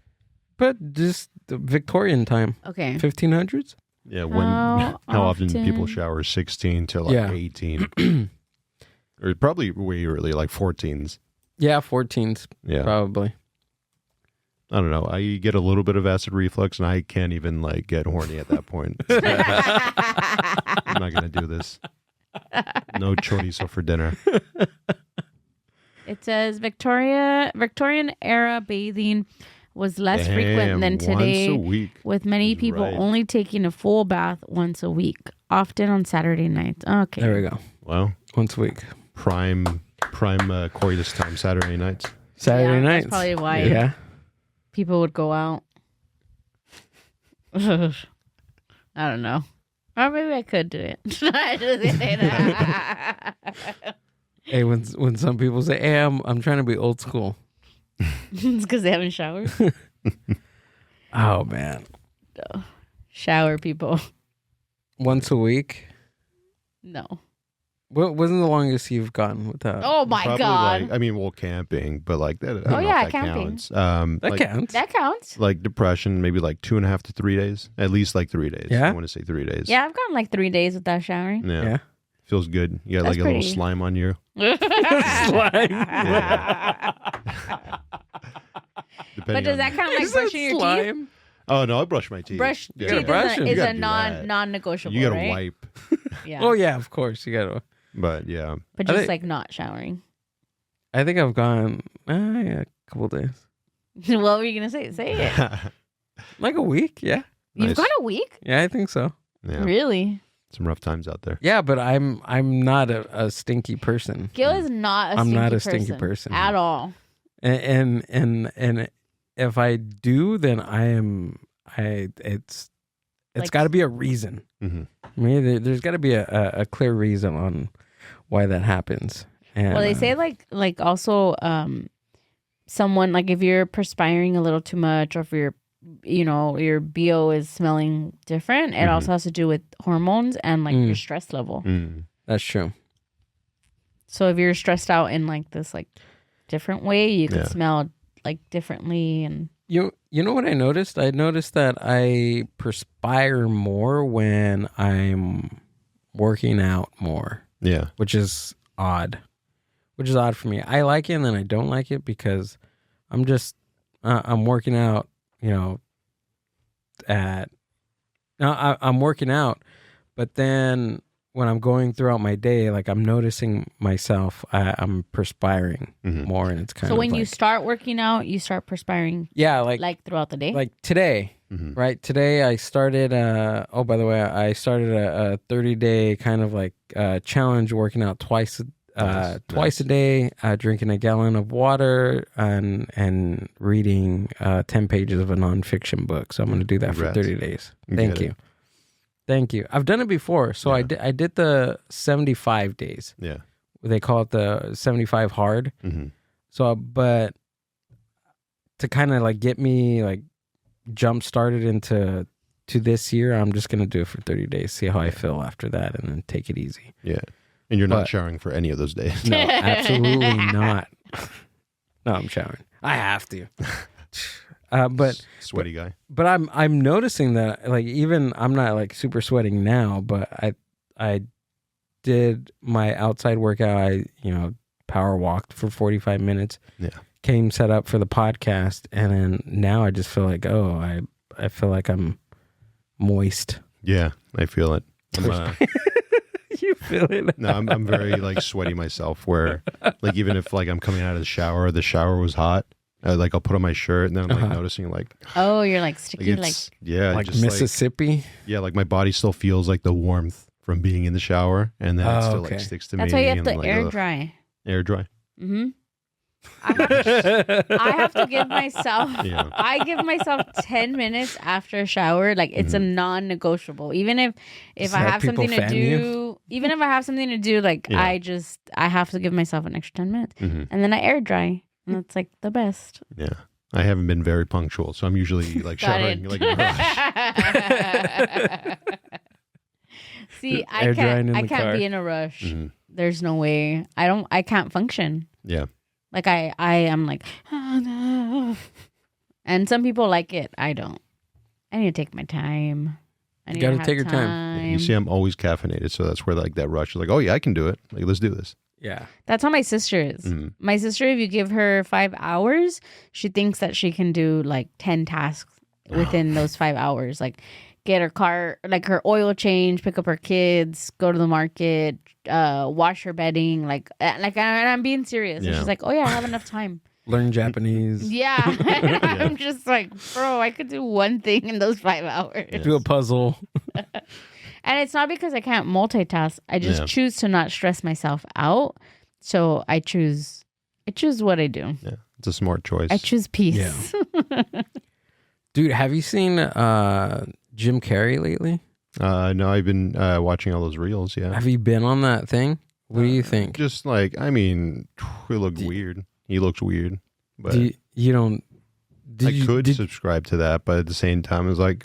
But just the Victorian time. Okay. 1500s? Yeah. How often people shower? 16 to like 18. Or probably way early, like 14s. Yeah, 14s. Yeah. Probably. I don't know. I get a little bit of acid reflux, and I can't even like get horny at that point. I'm not gonna do this. No chorizo for dinner. It says Victorian era bathing. was less frequent than today, once a week. with many people only taking a full bath once a week, often on Saturday nights. Okay. There we go. Well, once a week. Prime coitus time, Saturday nights. Saturday nights. That's probably why people would go out. I don't know. Or maybe I could do it. I just say that. Hey, when some people say, "Hey, I'm trying to be old school," it's because they haven't showered. Oh man, No. Shower people. Once a week. No. What wasn't the longest you've gone without? Oh my Probably God. camping, but like that. I don't know if that camping. counts. That counts. That counts. Like depression, maybe like 2.5 to 3 days. At least like 3 days. Yeah? I want to say 3 days. Yeah, I've gone like 3 days without showering. Yeah. Feels good. You got That's like a little pretty. slime on you. But does that kind of like brushing your teeth? Oh no, I brush my teeth. Brush Yeah. teeth brush them. is You a gotta do that. non-negotiable, You gotta right? wipe. Yeah. Oh yeah, of course you gotta. But yeah. But I just think- like not showering. I think I've gone a couple days, What were you going to say? Say it. like a week. Yeah, You've Nice. gone a week? yeah, I think so. Yeah. Really? Some rough times out there. Yeah, but I'm not a stinky person, Gil is not a I'm stinky not a person. stinky person. At all. and if I do, then I am. It's Like- got to be a reason. Mm-hmm. I mean, there's got to be a clear reason on why that happens. And, Well, they say like also someone, like if you're perspiring a little too much, or if your BO is smelling different, it also has to do with hormones and like your stress level. that's true. So if you're stressed out in like this like different way, you could Yeah. smell like differently. And You know what I noticed? I noticed that I perspire more when I'm working out more, Yeah. which is odd. Which is odd for me. I like it and then I don't like it because I'm just I'm working out, I'm working out, but then when I'm going throughout my day, like I'm noticing myself, I'm perspiring more, and it's kind so of when you like- start working out, you start perspiring yeah, like throughout the day. like today, right? Today I started. Oh, by the way, I started a 30-day kind of like challenge, working out twice a day, drinking a gallon of water, and reading 10 pages of a nonfiction book. So I'm going to do that Congrats. for 30 days. You Thank get you. Thank you. I've done it before. So I did the 75 days. Yeah. They call it the 75 hard. Mm-hmm. So, but to kind of like get me like jump started into this year, I'm just going to do it for 30 days, see how I feel after that, and then take it easy. Yeah. And you're not But- showering for any of those days. No, absolutely not. No, I'm showering. I have to. But Sweaty guy. but I'm noticing that like even I'm not like super sweating now, but I did my outside workout. I power walked for 45 minutes. Yeah. Came set up for the podcast, and then now I just feel like I feel like I'm moist. Yeah. I feel it. You feel it? No, I'm very like sweaty myself, where like even if like I'm coming out of the shower was hot, like I'll put on my shirt and then I'm like noticing like Oh, you're like sticky, like it's yeah, Like just Mississippi. yeah, like my body still feels like the warmth from being in the shower, and then it still okay. like sticks to that's me. why you have and to I'm like, air ugh. dry. Air dry. Mm-hmm. I have to give myself. Yeah. I give myself 10 minutes after a shower. Like it's a non-negotiable. Even if Just I have have people something to fan do, you? even if I have something to do, like Yeah. I have to give myself an extra 10 minutes, Mhm. and then I air dry, and it's like the best. Yeah. I haven't been very punctual, so I'm usually like Got showering it. like in a rush. See, Air drying in I the can't car. be in a rush. Mhm. There's no way. I can't function. Yeah. Like I am like, oh no. And some people like it. I don't. I need to take my time. I You need gotta to have take your time. Yeah, you see, I'm always caffeinated, so that's where like that rush is like, oh yeah, I can do it. Like, let's do this. Yeah. That's how my sister is. Mhm. My sister, if you give her 5 hours, she thinks that she can do like 10 tasks within those 5 hours. Like get her car, like her oil change, pick up her kids, go to the market, wash her bedding. And I'm being serious. And Yeah. she's like, oh yeah, I have enough time. Learn Japanese. Yeah. I'm just like, bro, I could do one thing in those 5 hours. Yes. Do a puzzle. And it's not because I can't multitask. I just choose to not stress myself out. So I choose what I do. Yeah, it's a smart choice. I choose peace. Yeah. Dude, have you seen Jim Carrey lately? No, I've been watching all those reels. Yeah. Have you been on that thing? What do you think? Just like, I mean, it looked weird. He looks weird. But you don't. I could subscribe to that, but at the same time, it's like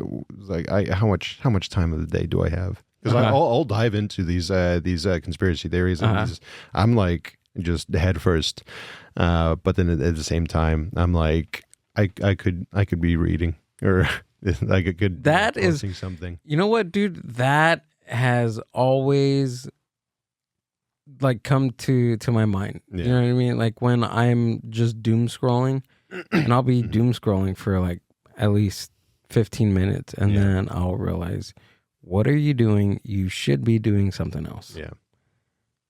how much time of the day do I have? Because I'll dive into these conspiracy theories, and I'm like just head first. But then at the same time, I'm like I could be reading or like I could posting something. You know what, dude? That has always like come to my mind. Yeah. You know what I mean? Like when I'm just doom scrolling. And I'll be doom scrolling for like at least 15 minutes. And then I'll realize, what are you doing? You should be doing something else. Yeah.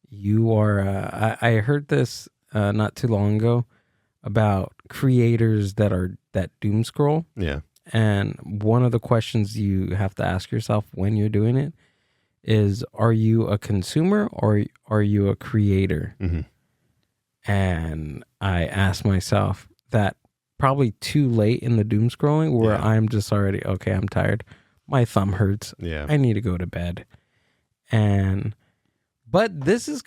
You are, I heard this not too long ago about creators that doom scroll. Yeah. And one of the questions you have to ask yourself when you're doing it is, are you a consumer or are you a creator? Mm-hmm. And I asked myself, that probably too late in the doom scrolling where I'm just already, okay, I'm tired. My thumb hurts. Yeah. I need to go to bed. But this is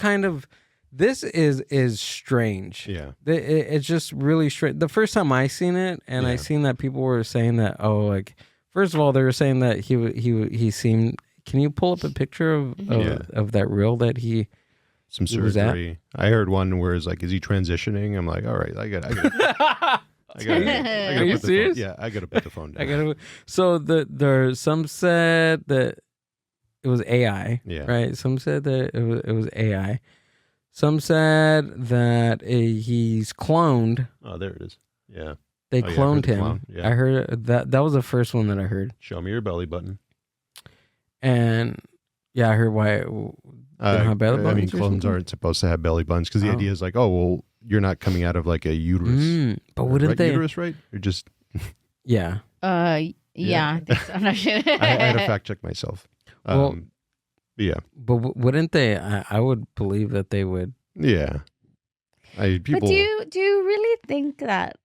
strange. Yeah. It's just really strange. The first time I seen it, and I seen that people were saying that, first of all, they were saying that he seemed, can you pull up a picture of that reel that he... Some surgery. I heard one where it's like, is he transitioning? I'm like, all right, I got. Are you serious? I got to put the phone down. So some said that it was AI. Yeah. Right. Some said that it was AI. Some said that he's cloned. Oh, there it is. Yeah. They cloned him. Yeah. I heard that was the first one that I heard. Show me your belly button. And I heard why. Clones aren't supposed to have belly buttons because the idea is like, oh, well, you're not coming out of like a uterus. But wouldn't they? Uterus, right? Or just. Yeah. I think so. I'm not sure. I had to fact check myself. Yeah. But wouldn't they? I would believe that they would. Yeah. But do you really think that?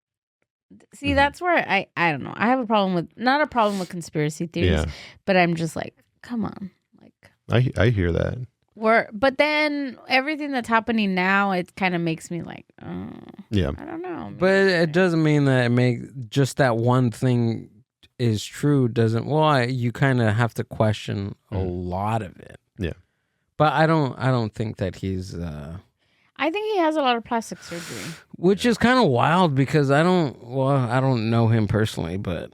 See, that's where I don't know. I have not a problem with conspiracy theories, but I'm just like, come on, like. I hear that. But then everything that's happening now, it kind of makes me like, I don't know. But it doesn't mean that just that one thing is true. You kind of have to question a lot of it. Yeah. But I don't think that he's. I think he has a lot of plastic surgery, which is kind of wild because I don't know him personally, but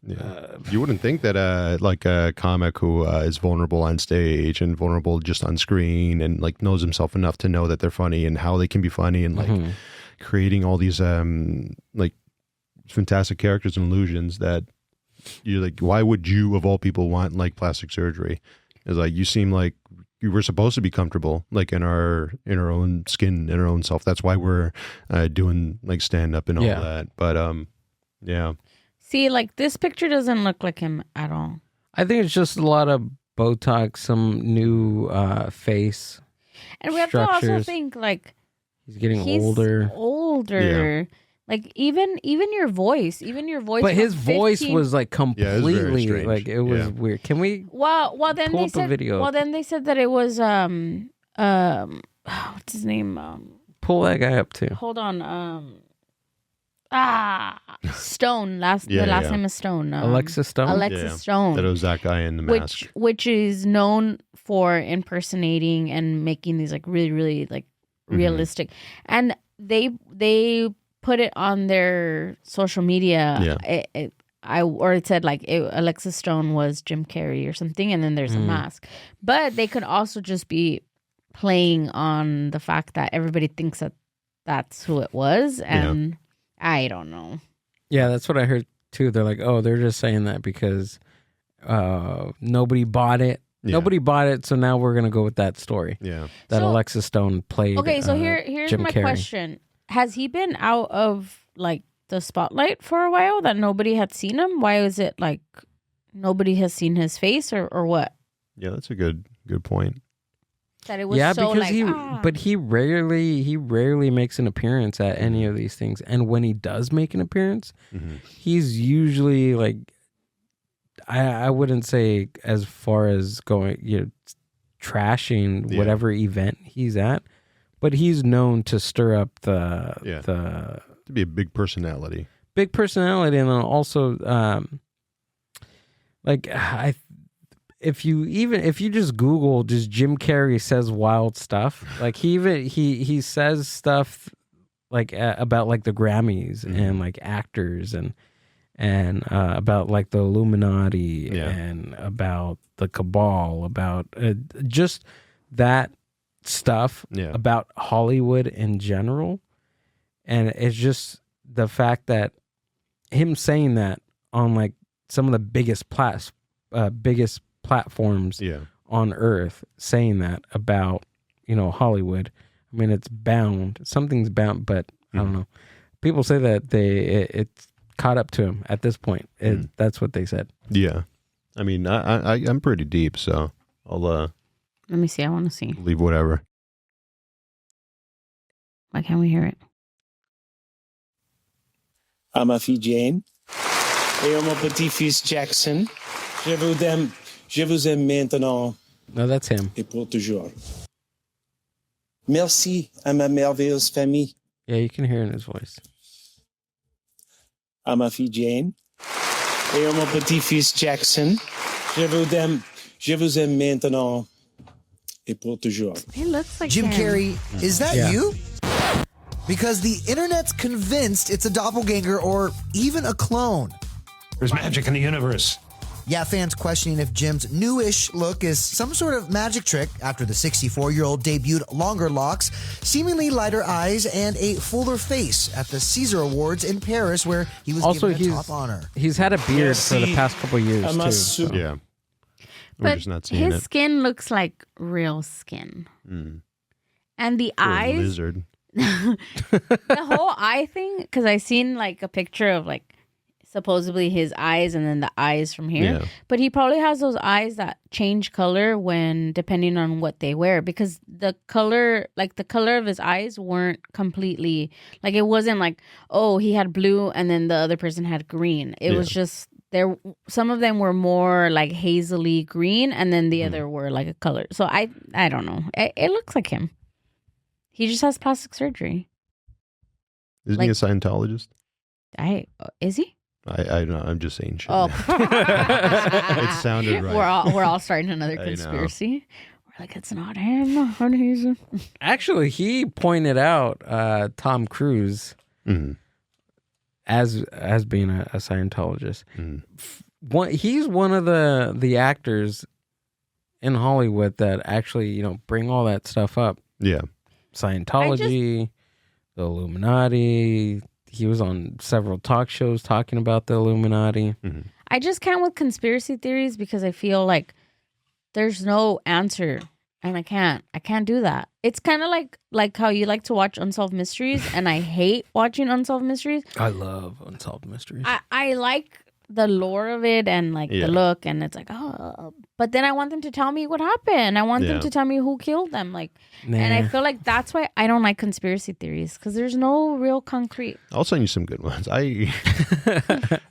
you wouldn't think that like a comic who is vulnerable on stage and vulnerable just on screen and like knows himself enough to know that they're funny and how they can be funny and like creating all these like fantastic characters and illusions that you're like, why would you of all people want like plastic surgery? It's like you seem like you were supposed to be comfortable, like in our own skin, in our own self. That's why we're doing like stand up and all that. But See, like this picture doesn't look like him at all. I think it's just a lot of Botox, some new face. And we have to also think like he's getting older. Yeah. Like even your voice. But his voice was like completely like it was weird. Can we? Well, then pull they up said. A video? Well, then they said that it was what's his name? Pull that guy up too. Hold on. Stone. The last name is Stone. Alexis Stone. Alexis Stone. That was that guy in the mask, which is known for impersonating and making these like really, really like realistic, and they put it on their social media. It said like Alexis Stone was Jim Carrey or something, and then there's a mask. But they could also just be playing on the fact that everybody thinks that that's who it was, and I don't know. Yeah, that's what I heard too. They're like, oh, they're just saying that because nobody bought it. Yeah. Nobody bought it, so now we're gonna go with that story. Yeah, that Alexis Stone played. Okay, so here's Jim my Carrey. question. Has he been out of like the spotlight for a while, that nobody had seen him? Why was it like nobody has seen his face or what? Yeah, that's a good point. That it was so because but he rarely makes an appearance at any of these things. And when he does make an appearance, he's usually like, I wouldn't say as far as going, trashing whatever event he's at, but he's known to stir up to be a big personality. And then also, if you just Google just Jim Carrey says wild stuff, like he says stuff like about like the Grammys and like actors and about like the Illuminati and about the cabal, about just that stuff about Hollywood in general. And it's just the fact that him saying that on like some of the biggest platforms on earth, saying that about, Hollywood. I mean, something's bound, but I don't know. People say that it's caught up to him at this point. That's what they said. Yeah. I mean, I'm pretty deep, so I'll let me see. I want to see. Leave whatever. Why can't we hear it? À ma fille Jane et à mon petit-fils Jackson, je vous aime maintenant. No, that's him. Et pour toujours. Merci à ma merveilleuse famille. Yeah, you can hear in his voice. À ma fille Jane et à mon petit-fils Jackson, je vous aime maintenant et pour toujours. He looks like Jim him. Carrey, is that you? Because the internet's convinced it's a doppelganger or even a clone. There's magic in the universe. Yeah, fans questioning if Jim's newish look is some sort of magic trick after the 64-year-old debuted longer locks, seemingly lighter eyes, and a fuller face at the Caesar Awards in Paris, where he was also given a top honor. He's had a beard for the past couple of years, too. So. Yeah. But just not seeing his skin looks like real skin. And the For a eyes... lizard. The whole eye thing, because I seen like a picture of like supposedly his eyes and then the eyes from here, but he probably has those eyes that change color when depending on what they wear, because the color of his eyes weren't completely like, it wasn't like, oh, he had blue and then the other person had green. It was just there, some of them were more like hazily green and then the other were like a color. So I don't know, it looks like him. He just has plastic surgery. Isn't he a Scientologist? Is he? I don't know. I'm just saying shit. Oh, it sounded right. We're all starting another conspiracy. We're like, it's not him. Actually, he pointed out Tom Cruise as being a Scientologist. He's one of the actors in Hollywood that actually bring all that stuff up. Yeah. Scientology, the Illuminati. He was on several talk shows talking about the Illuminati. I just can't with conspiracy theories because I feel like there's no answer, and I can't do that. It's kind of like how you like to watch Unsolved Mysteries, and I hate watching Unsolved Mysteries. I love Unsolved Mysteries. I like the lore of it and like the look, and it's like, oh, but then I want them to tell me what happened. I want them to tell me who killed them, and I feel like that's why I don't like conspiracy theories, because there's no real concrete. I'll send you some good ones.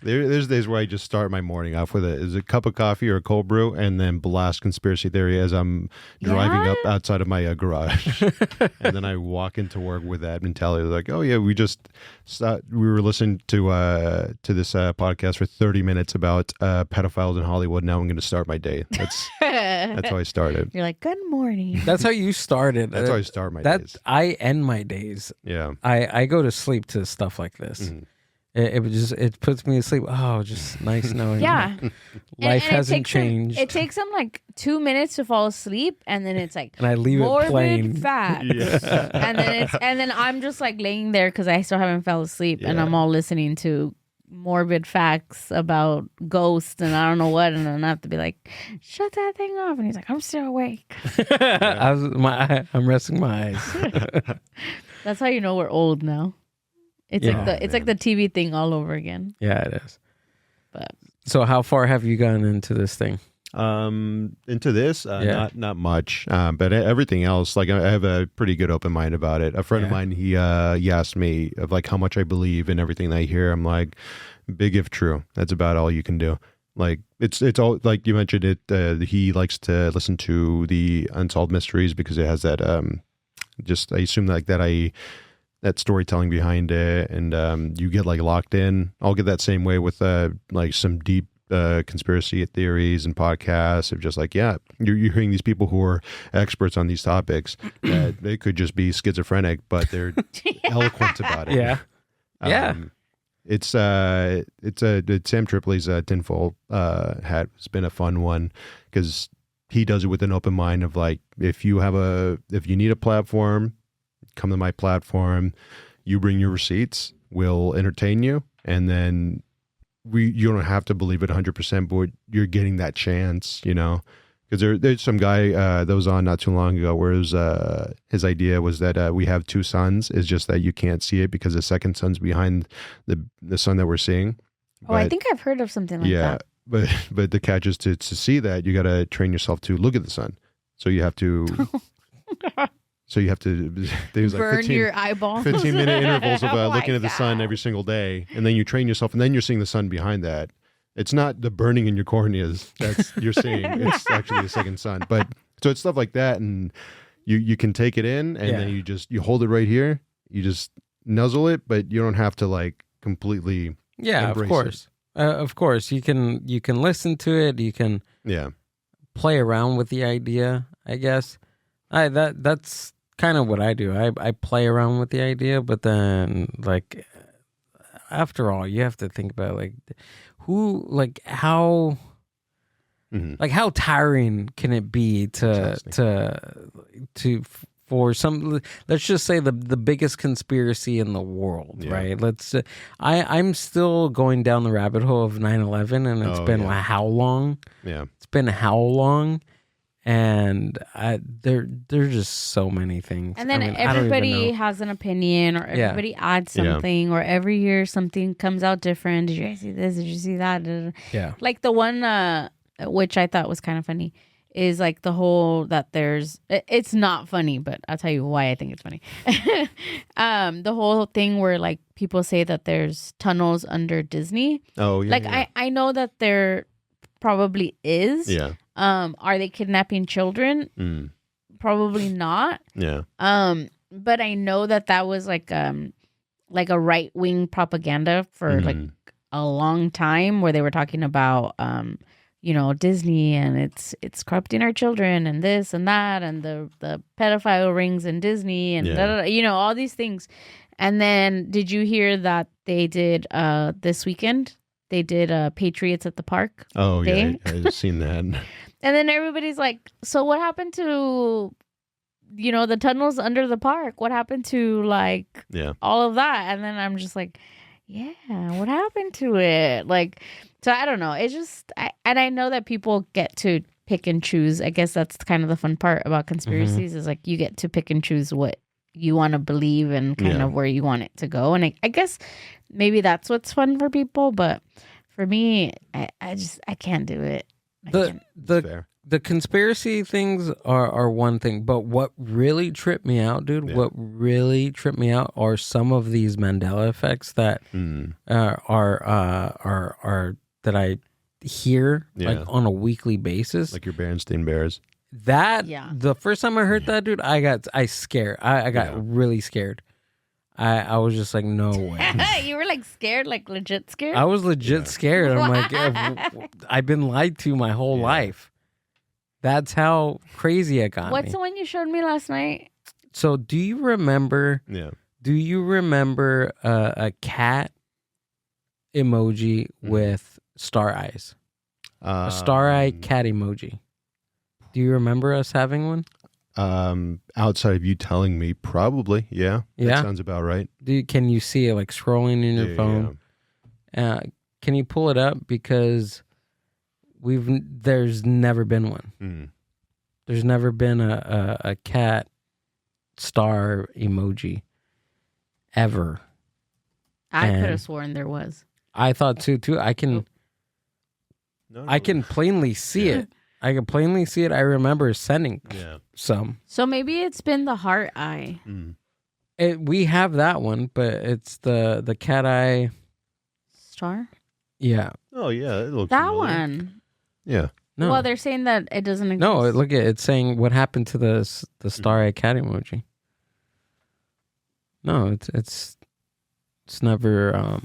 There's days where I just start my morning off with a cup of coffee or a cold brew, and then blast conspiracy theory as I'm driving up outside of my garage, and then I walk into work with that mentality, like, oh yeah, we were listening to this podcast for 30 minutes about pedophiles in Hollywood. Now I'm going to start my day. That's how I started. You're like, good morning. That's how you started. That's how I start my days. I end my days. Yeah. I go to sleep to stuff like this. It puts me to sleep. Oh, just nice knowing. Yeah. Life hasn't changed. It takes them like 2 minutes to fall asleep, and then it's like, and I leave it playing. Facts. and then I'm just like laying there because I still haven't fell asleep, and I'm all listening to morbid facts about ghosts and I don't know what, and then I have to be like, shut that thing off, and he's like, I'm still awake. I'm resting my eyes. That's how you know we're old now. It's like the TV thing all over again. Yeah, it is. But so how far have you gone into this thing? Into this, not much, but everything else, like I have a pretty good open mind about it. A friend of mine, he asked me of like how much I believe in everything that I hear. I'm like, big if true. That's about all you can do. Like it's all like you mentioned it. He likes to listen to the Unsolved Mysteries because it has that I assume like that storytelling behind it, and you get like locked in. I'll get that same way with like some deep conspiracy theories and podcasts of just like, you're hearing these people who are experts on these topics that they could just be schizophrenic, but they're eloquent about it. It's Sam Tripoli's tinfoil hat has been a fun one because he does it with an open mind of like, if you need a platform, come to my platform, you bring your receipts, we'll entertain you, and then you don't have to believe it 100%, but you're getting that chance, because there's some guy that was on not too long ago where his idea was that we have two suns. It's just that you can't see it because the second sun's behind the sun that we're seeing. I think I've heard of something like that. But the catch is to see that you got to train yourself to look at the sun. So you have to. There's like burn your eyeballs. 15-minute intervals of looking at the sun every single day, and then you train yourself, and then you're seeing the sun behind that. It's not the burning in your corneas that's you're seeing. It's actually the second sun. But so it's stuff like that, and you can take it in, and then you hold it right here. You just nuzzle it, but you don't have to like completely. Yeah, of course, of course. You can listen to it. You can play around with the idea. I guess that's kind of what I do. I play around with the idea, but then like after all, you have to think about like how like how tiring can it be for some, let's just say the biggest conspiracy in the world, right? I'm still going down the rabbit hole of 9/11, and it's been how long? Yeah, it's been how long? And there's just so many things. And then everybody has an opinion, or everybody adds something, or every year something comes out different. Did you guys see this? Did you see that? Yeah. Like the one which I thought was kind of funny is like the whole that it's not funny, but I'll tell you why I think it's funny. The whole thing where like people say that there's tunnels under Disney. Oh yeah. Like I know that there probably is. Yeah. Are they kidnapping children? Probably not. Yeah. But I know that was like a right-wing propaganda for like a long time, where they were talking about Disney and it's corrupting our children and this and that and the pedophile rings in Disney and all these things. And then did you hear that they did this weekend? They did Patriots at the Park. Oh, yeah. I've seen that. And then everybody's like, so what happened to, the tunnels under the park? What happened to, like, all of that? And then I'm just like, what happened to it? Like, so I don't know. It's just, and I know that people get to pick and choose. I guess that's kind of the fun part about conspiracies is, like, you get to pick and choose what you want to believe and kind of where you want it to go. And I guess maybe that's what's fun for people. But for me, I can't do it. The conspiracy things are one thing, but what really tripped me out, dude, what really tripped me out are some of these Mandela effects that are that I hear like on a weekly basis, like your Berenstain Bears. The first time I heard that, dude, I got really scared. I was just like, no way. You were like scared, like legit scared? I was legit scared. I'm like, I've been lied to my whole life. That's how crazy it got. What's the one you showed me last night? So do you remember? Yeah. Do you remember a cat emoji with star eyes? A star eye cat emoji. Do you remember us having one? Outside of you telling me, probably, yeah. That sounds about right. Can you see it like scrolling in your phone? Yeah. Can you pull it up? Because there's never been one. There's never been a cat star emoji ever. I could have sworn there was. I thought too. I can plainly see it. I can plainly see it. I remember sending some. So maybe it's been the heart eye. We have that one, but it's the cat eye Star? Yeah. Oh, yeah. It looks that familiar. one. Yeah. No. Well, they're saying that it doesn't exist. No, look at it's saying what happened to the star eye cat emoji. No, it's never.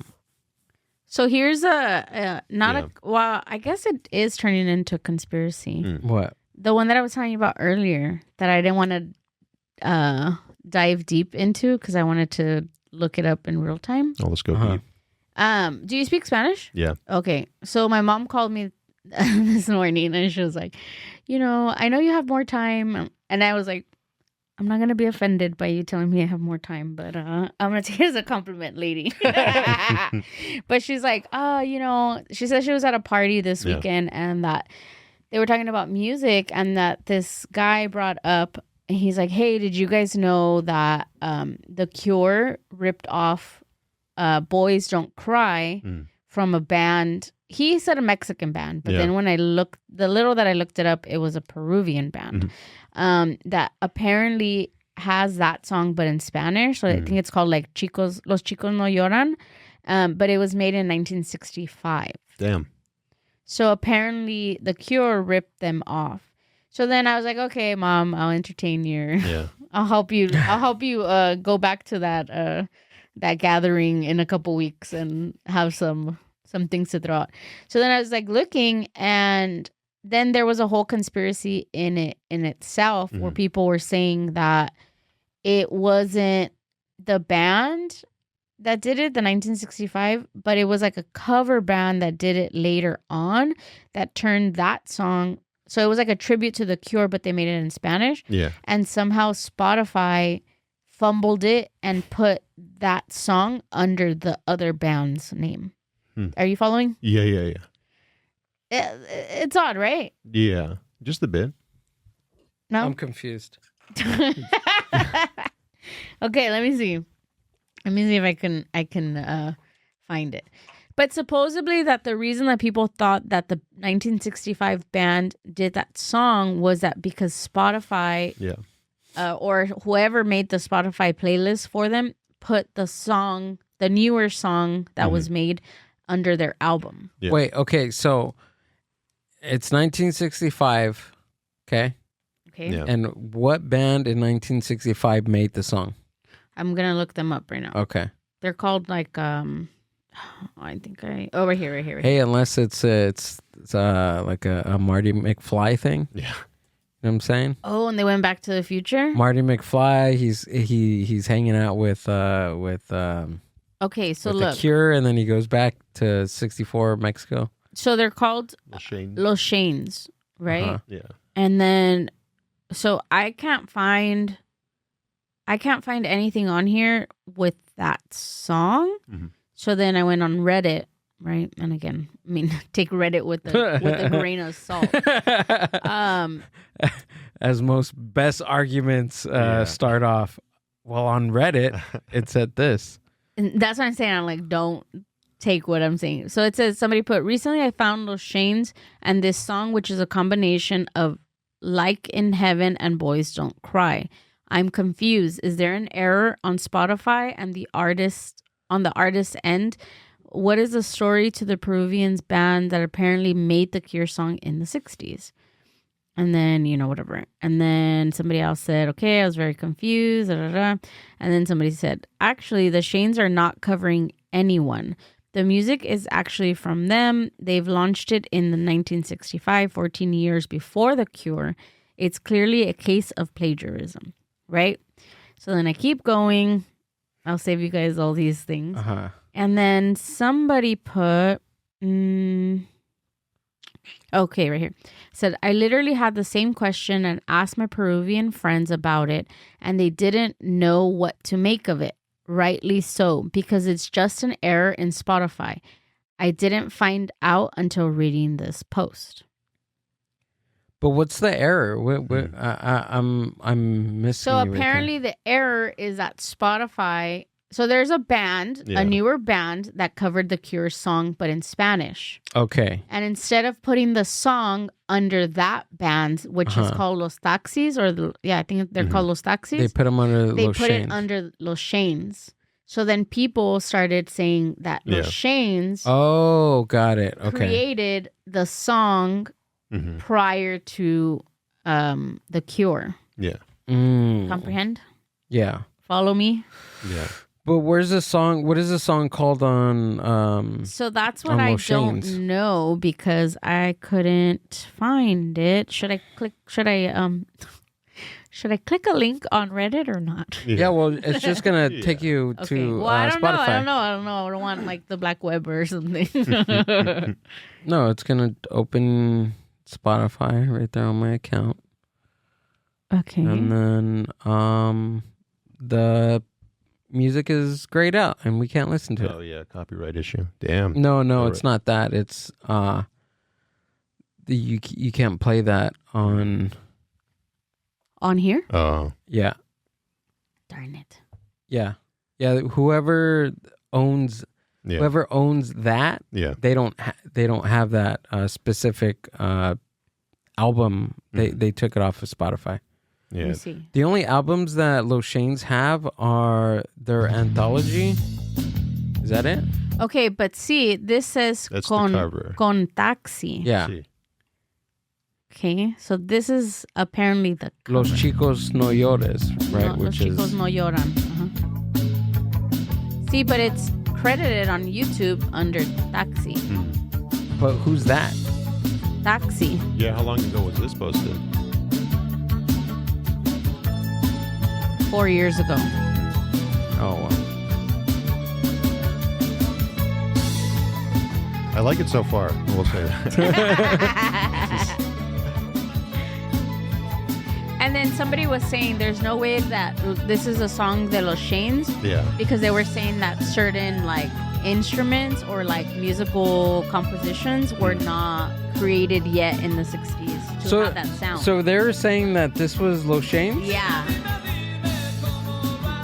So here's well, I guess it is turning into a conspiracy. What? The one that I was telling you about earlier that I didn't want to dive deep into because I wanted to look it up in real time. Oh, let's go deep. Do you speak Spanish? Yeah. Okay. So my mom called me this morning and she was like, I know you have more time. And I was like, I'm not going to be offended by you telling me I have more time, but I'm going to take it as a compliment, lady. But she's like, she said she was at a party this weekend and that they were talking about music and that this guy brought up, and he's like, hey, did you guys know that The Cure ripped off Boys Don't Cry from a band? He said a Mexican band, but then when the little that I looked it up, it was a Peruvian band that apparently has that song, but in Spanish. So I think it's called like Los Chicos No Lloran, but it was made in 1965. Damn. So apparently The Cure ripped them off. So then I was like, okay, Mom, I'll entertain you. Yeah. I'll help you go back to that gathering in a couple weeks and have some things to throw out. So then I was like looking, and then there was a whole conspiracy in itself where people were saying that it wasn't the band that did it, the 1965, but it was like a cover band that did it later on that turned that song. So it was like a tribute to The Cure, but they made it in Spanish. Yeah. And somehow Spotify fumbled it and put that song under the other band's name. Are you following? Yeah. It's odd, right? Yeah, just a bit. No? I'm confused. Okay, let me see. Let me see if I can find it. But supposedly that the reason that people thought that the 1965 band did that song was that because Spotify or whoever made the Spotify playlist for them put the newer song that was made under their album. Yeah. Wait, okay, so it's 1965, okay? Okay. Yeah. And what band in 1965 made the song? I'm going to look them up right now. Okay. They're called like over here, right here. Hey, unless it's like a Marty McFly thing. Yeah. You know what I'm saying? Oh, and they went back to the future? Marty McFly, he's hanging out with okay, so with look. The Cure, and then he goes back to 64 Mexico. So they're called Los Shanes, right? Yeah. And then so I can't find anything on here with that song. So then I went on Reddit, right? And again, I mean, take Reddit with a grain of salt. As most best arguments start off. Well, on Reddit, it said this. And that's what I'm saying. I'm like, don't take what I'm saying. So it says, somebody put, recently I found Los Shanes and this song, which is a combination of Like in Heaven and Boys Don't Cry. I'm confused. Is there an error on Spotify and the artist's end? What is the story to the Peruvians band that apparently made the Cure song in the 60s? And then, whatever. And then somebody else said, okay, I was very confused. Da, da, da. And then somebody said, actually, the Shanes are not covering anyone. The music is actually from them. They've launched it in the 1965, 14 years before The Cure. It's clearly a case of plagiarism, right? So then I keep going. I'll save you guys all these things. Uh-huh. And then somebody put... Okay, right here. Said, I literally had the same question and asked my Peruvian friends about it, and they didn't know what to make of it. Rightly so, because it's just an error in Spotify. I didn't find out until reading this post. But what's the error? I'm missing. So apparently the error is that Spotify. So there's a band, a newer band that covered the Cure's song, but in Spanish. Okay. And instead of putting the song under that band, which is called Los Taxis, I think they're called Los Taxis. They put them under They Los put Shanes. it under Los Shanes. So then people started saying that Los Shanes got it. Okay. created the song prior to the Cure. Yeah. Comprehend? Yeah. Follow me? Yeah. But where's the song? What is the song called on? So that's what on I Los Shanes? don't know because I couldn't find it. Should I click a link on Reddit or not? Yeah, well, it's just gonna take you to Well, I don't Spotify. know. I don't want like the black web or something. No, it's gonna open Spotify right there on my account. Okay. And then the music is grayed out and we can't listen to it. Oh yeah, copyright issue. Damn. No, All it's not that. It's you can't play that on here? Oh. Yeah. Darn it. Yeah. Whoever owns that, they don't have that specific album. They took it off of Spotify. Let Yeah. me see. The only albums that Los Shanes have are their anthology. Is that it? Okay, but see, this says That's the cover. Con Taxi. Yeah. See. Okay, so this is apparently the cover. Los Chicos No Llores, right? No, Los Chicos No Lloran. See, but it's credited on YouTube under Taxi. But who's that? Taxi. Yeah, how long ago was this posted? 4 years ago. Oh, wow. I like it so far. We'll say that. And then somebody was saying there's no way that this is a song de Los Shanes. Yeah. Because they were saying that certain like instruments or like musical compositions were not created yet in the 60s to have that sound. So they're saying that this was Los Shanes? Yeah.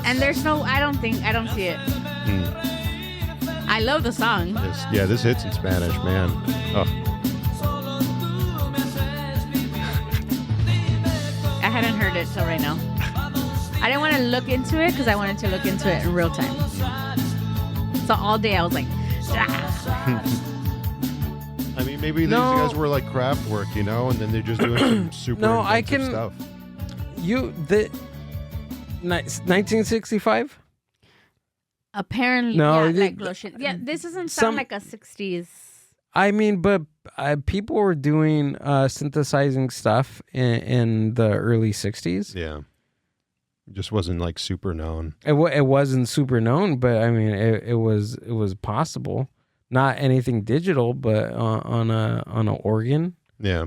And there's no, I don't see it. I love the song. This hits in Spanish, man. Oh. I hadn't heard it till right now. I didn't want to look into it because I wanted to look into it in real time. So all day I was like, I mean, maybe these guys were like craft work, and then they're just doing some super inventive stuff. 1965? Apparently, No, like Los Shanes. Yeah, this doesn't sound like a 60s. I mean, but people were doing synthesizing stuff in the early 60s. Yeah. It just wasn't like super known. It wasn't super known, but I mean, it was possible. Not anything digital, but on an organ. Yeah.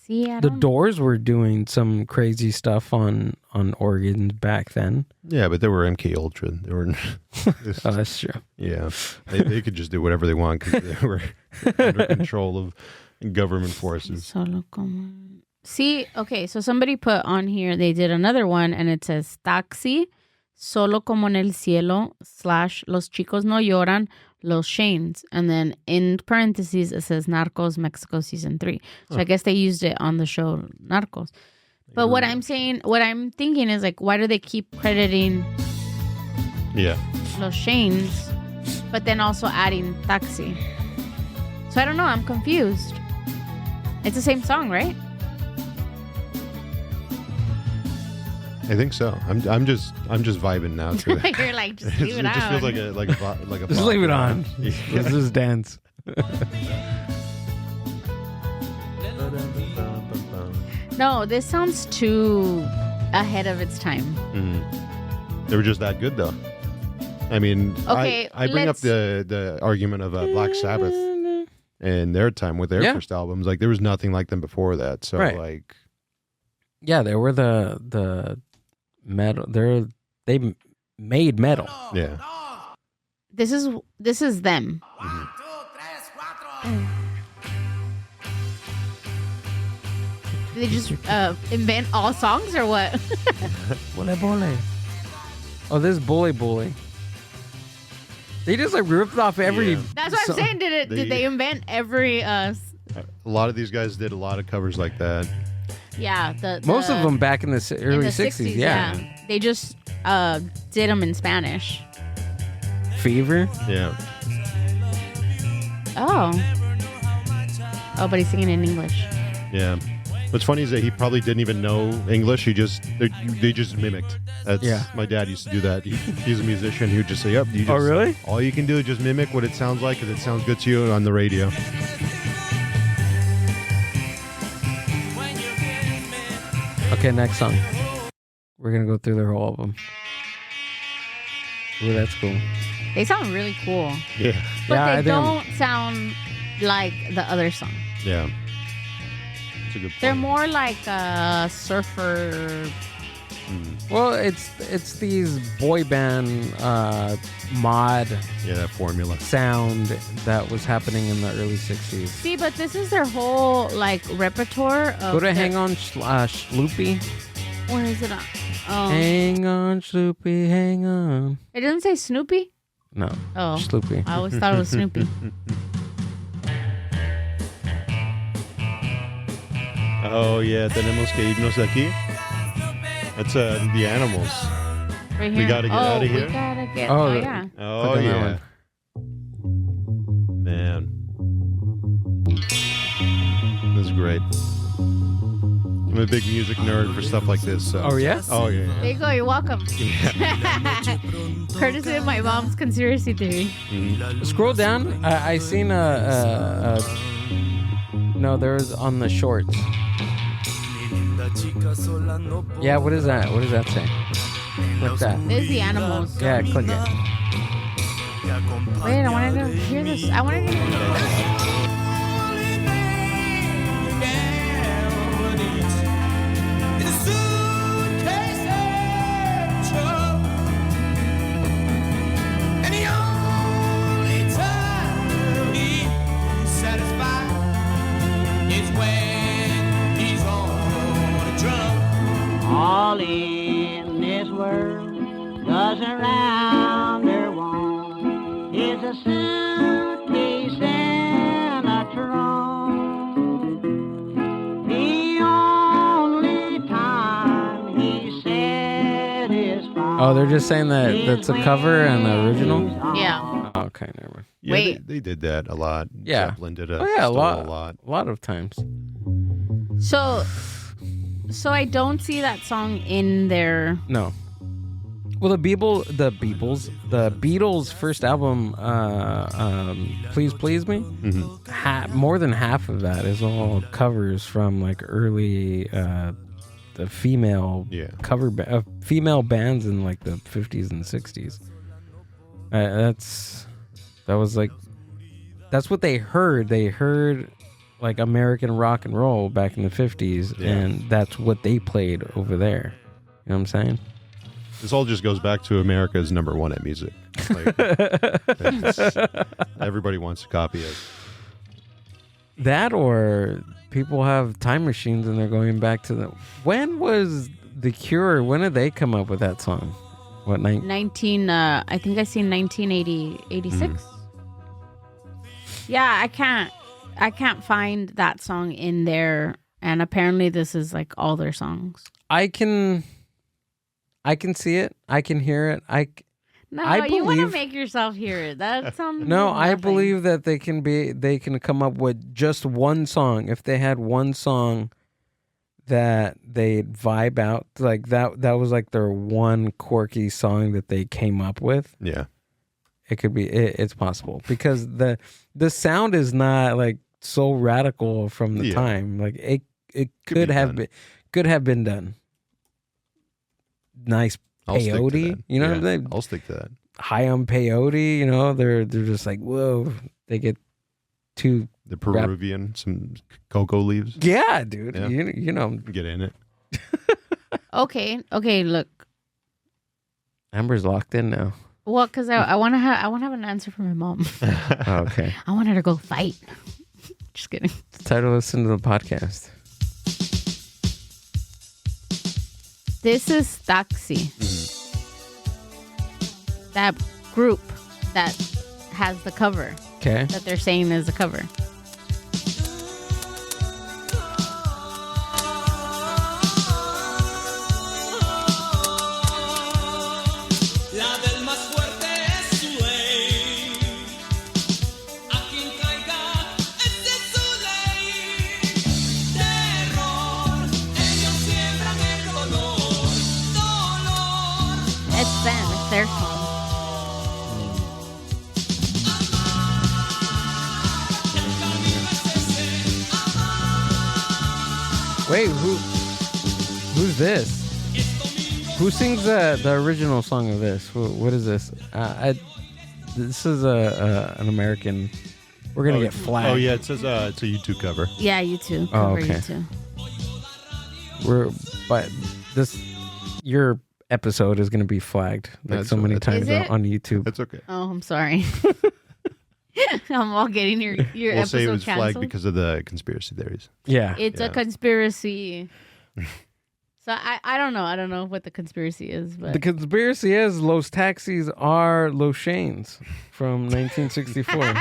The Doors were doing some crazy stuff on organs back then. Yeah, but they were MK Ultra. They were. Oh, that's true. Yeah, they could just do whatever they want because they were under control of government forces. See, okay, so somebody put on here, they did another one, and it says Taxi, Solo como en el cielo, / Los Chicos No Lloran, Los Shanes. And then in parentheses, it says Narcos Mexico Season 3. So I guess they used it on the show Narcos. But what I'm thinking is like, why do they keep crediting Los Shanes, but then also adding Taxi? So I don't know, I'm confused. It's the same song, right? I think so. I'm just vibing now to it. You're like, just leave it on. It just feels like a Just leave it on. Let's just dance. No, this sounds too ahead of its time. They were just that good, though. I mean, okay, I bring up the argument of Black Sabbath in their time with their first albums. Like, there was nothing like them before that. So, like, yeah, they were the metal. They made metal. Yeah. This is them. Did they just invent all songs or what? Vole, vole. Oh, this Bully. They just like ripped off every. Yeah. That's what I'm saying. Did they invent every? A lot of these guys did a lot of covers like that. Yeah, most of them back in the early 60s. Yeah, they just did them in Spanish. Fever. Yeah. Oh, but he's singing in English. Yeah. What's funny is that he probably didn't even know English. They just mimicked. My dad used to do that. He's a musician. He would just say, "Yep." Oh, really? All you can do is just mimic what it sounds like because it sounds good to you on the radio. Okay, next song. We're gonna go through their whole album. Ooh, that's cool. They sound really cool. Yeah. But they don't sound like the other song. Yeah. That's a good point. They're more like a surfer. Well, it's these boy band mod that formula sound that was happening in the early 60s. See, but this is their whole like repertoire. Go to Hang On Sloopy. Where is it on? Oh. Hang on, Sloopy, hang on. It doesn't say Snoopy? No. Oh. Sloopy. I always thought it was Snoopy. Oh, yeah. Tenemos que irnos de aquí. That's the Animals. Right here. We gotta get out of here. We gotta get. Oh, yeah. Oh, Click on that yeah. one. Man. This is great. I'm a big music nerd for stuff like this. So. Oh, yeah? Oh, yeah. There you go. You're welcome. Courtesy of my mom's conspiracy theory. Mm-hmm. Scroll down. I seen no, there was on the shorts. Yeah, what is that? What does that say? Click that. There's the Animals. Yeah, click it. Wait, I wanted to hear this. I wanted to hear this. All in this world goes around her one is a suitcase and a trunk. The only time he satisfies. Oh, they're just saying that that's a cover and the original? Yeah. Oh, okay, never mind. Yeah, Wait. They did that a lot. Yeah. Zeppelin did Oh, yeah, a lot. A A lot of times. So I don't see that song in there. No. Well, the Beatles' first album, Please Please Me, more than half of that is all covers from like early the female female bands in like the 50s and 60s. That's what they heard. They heard like American rock and roll back in the 50s, and that's what they played over there. You know what I'm saying? This all just goes back to America's number one at music. Like, everybody wants to copy it. That, or people have time machines and they're going back to the... When was The Cure? When did they come up with that song? What, I think I seen 1980, 86. Yeah, I can't find that song in there, and apparently this is like all their songs. I can see it. I can hear it. You want to make yourself hear it. That sounds No, nothing. I believe that they can come up with just one song. If they had one song that they vibe out, like that was like their one quirky song that they came up with. Yeah. It could be it's possible because the sound is not like so radical from the time. Like it could have been done. Nice peyote, you know what I'm saying? I'll stick to that. High on peyote, you know, they're just like, whoa, they get too the Peruvian, some cocoa leaves. Yeah, dude. Yeah. You know, get in it. Okay, look. Amber's locked in now. Well, because I want to have an answer from my mom. Okay. I want her to go fight. Just kidding. Try to listen to the podcast. This is Taxi. that group that has the cover. Okay. That they're saying is the cover. It's them. It's their song. Wait, who's this? Who sings the original song of this? What is this? This is an American. We're gonna get flagged. Oh yeah, it says it's a YouTube cover. Yeah, you too. Oh, Cover okay. you too. But your episode is gonna be flagged like That's so many okay. times Is it? on YouTube. That's okay. Oh, I'm sorry. I'm all getting your We'll episode say it was canceled. flagged because of the conspiracy theories. Yeah. It's a conspiracy. So I don't know. I don't know what the conspiracy is, but The conspiracy is Los Taxis are Los Shanes from 1964.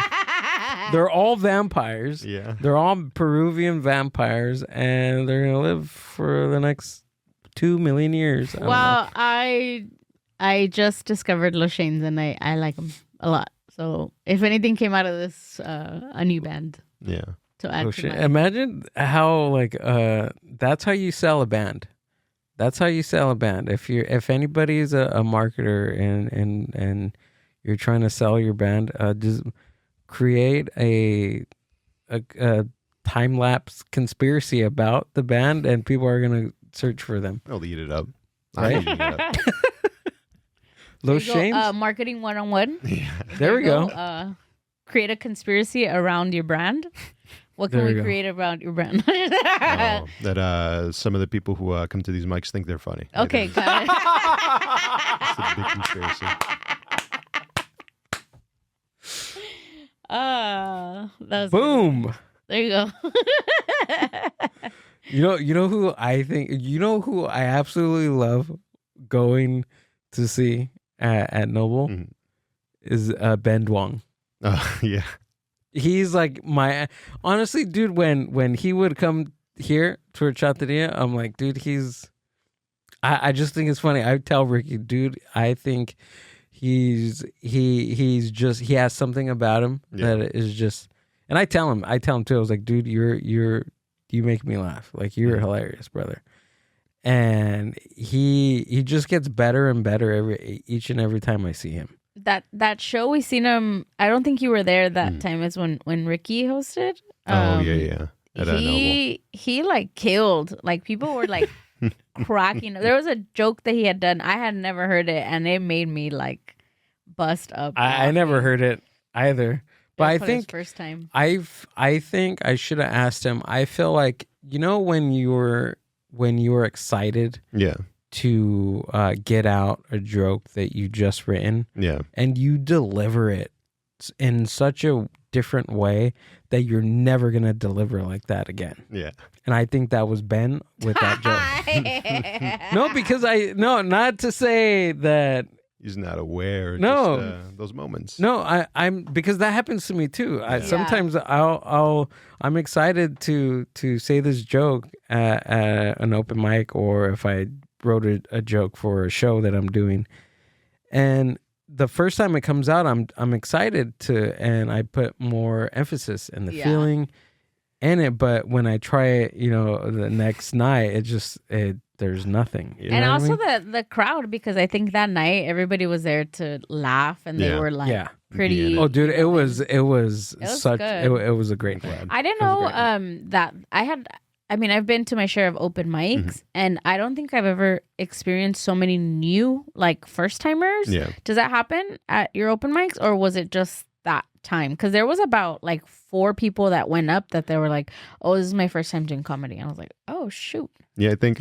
They're all vampires. Yeah. They're all Peruvian vampires, and they're gonna live for the next 2 million years. I don't well, I just discovered Los Shanes and I like them a lot. So if anything came out of this, a new band Yeah. to know. add Oh, to shit. my... Imagine how that's how you sell a band. That's how you sell a band. If anybody's a marketer and you're trying to sell your band, just create a time lapse conspiracy about the band, and people are gonna search for them. I'll eat it up. Right? I'm eating it up. Los There you go, Shanes. marketing 101. There we go. Create a conspiracy around your brand. What can There we we go. create around your brand? That some of the people who come to these mics think they're funny. Okay, got it. It's a big conspiracy. That was Boom. good. There you go. You know who I think. You know who I absolutely love going to see at Noble Mhm. is Ben Duong. Yeah. He's like my honestly, dude. When he would come here to Chateria, I'm like, dude, I just think it's funny. I tell Ricky, dude, I think he has something about him Yeah. that is just. And I tell him too. I was like, dude, you make me laugh. Like you're hilarious, brother. And he just gets better and better each and every time I see him. That show we seen him. I don't think you were there that time. Is when Ricky hosted. Yeah. At Noble. He like killed. Like people were like cracking. There was a joke that he had done. I had never heard it, and it made me like bust up. I never heard it either. But I For his think first time. I think I should have asked him. I feel like when you were excited Yeah. to get out a joke that you just written, Yeah. and you deliver it in such a different way that you're never gonna deliver like that again. Yeah. And I think that was Ben with that joke. No, because not to say that. He's not aware. No. Just, those moments. No, I'm because that happens to me too. Sometimes I'm excited to say this joke at an open mic, or if I wrote a joke for a show that I'm doing, and the first time it comes out, I'm excited and I put more emphasis in the feeling in it. But when I try it, the next night, there's nothing. You And know what also I mean? the crowd, because I think that night everybody was there to laugh, and they were like pretty. Oh, dude, it was such. good. It was a great crowd. I didn't know that I've been to my share of open mics, and I don't think I've ever experienced so many new like first timers. Yeah. Does that happen at your open mics, or was it just that time? Because there was about like 4 people that went up that they were like, "Oh, this is my first time doing comedy," and I was like, "Oh shoot." Yeah, I think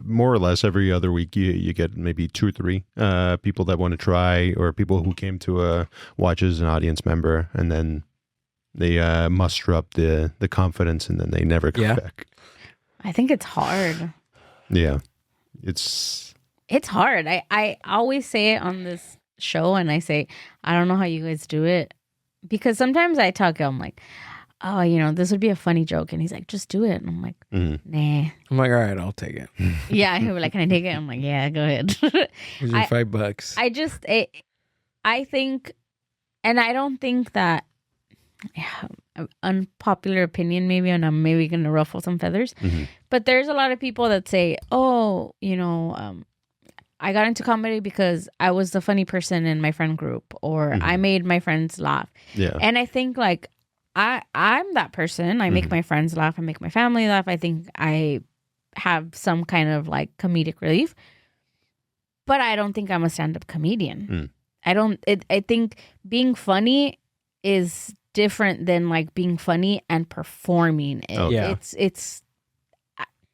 more or less every other week you get maybe 2 or 3 people that want to try, or people who came to watch as an audience member, and then they muster up the confidence, and then they never come back. I think it's hard. Yeah, it's It's hard. I always say it on this show and I say, I don't know how you guys do it. Because sometimes I tell Gil, I'm like, oh, this would be a funny joke. And he's like, just do it. And I'm like, nah. I'm like, all right, I'll take it. Yeah. He'll be like, can I take it? I'm like, yeah, go ahead. Here's your $5. I think, and I don't think that, unpopular opinion maybe, and I'm maybe going to ruffle some feathers, but there's a lot of people that say, oh, I got into comedy because I was the funny person in my friend group, or I made my friends laugh. Yeah. And I think like I'm that person. I make my friends laugh. I make my family laugh. I think I have some kind of like comedic relief, but I don't think I'm a stand-up comedian. I think being funny is different than like being funny and performing it. Oh, yeah. It's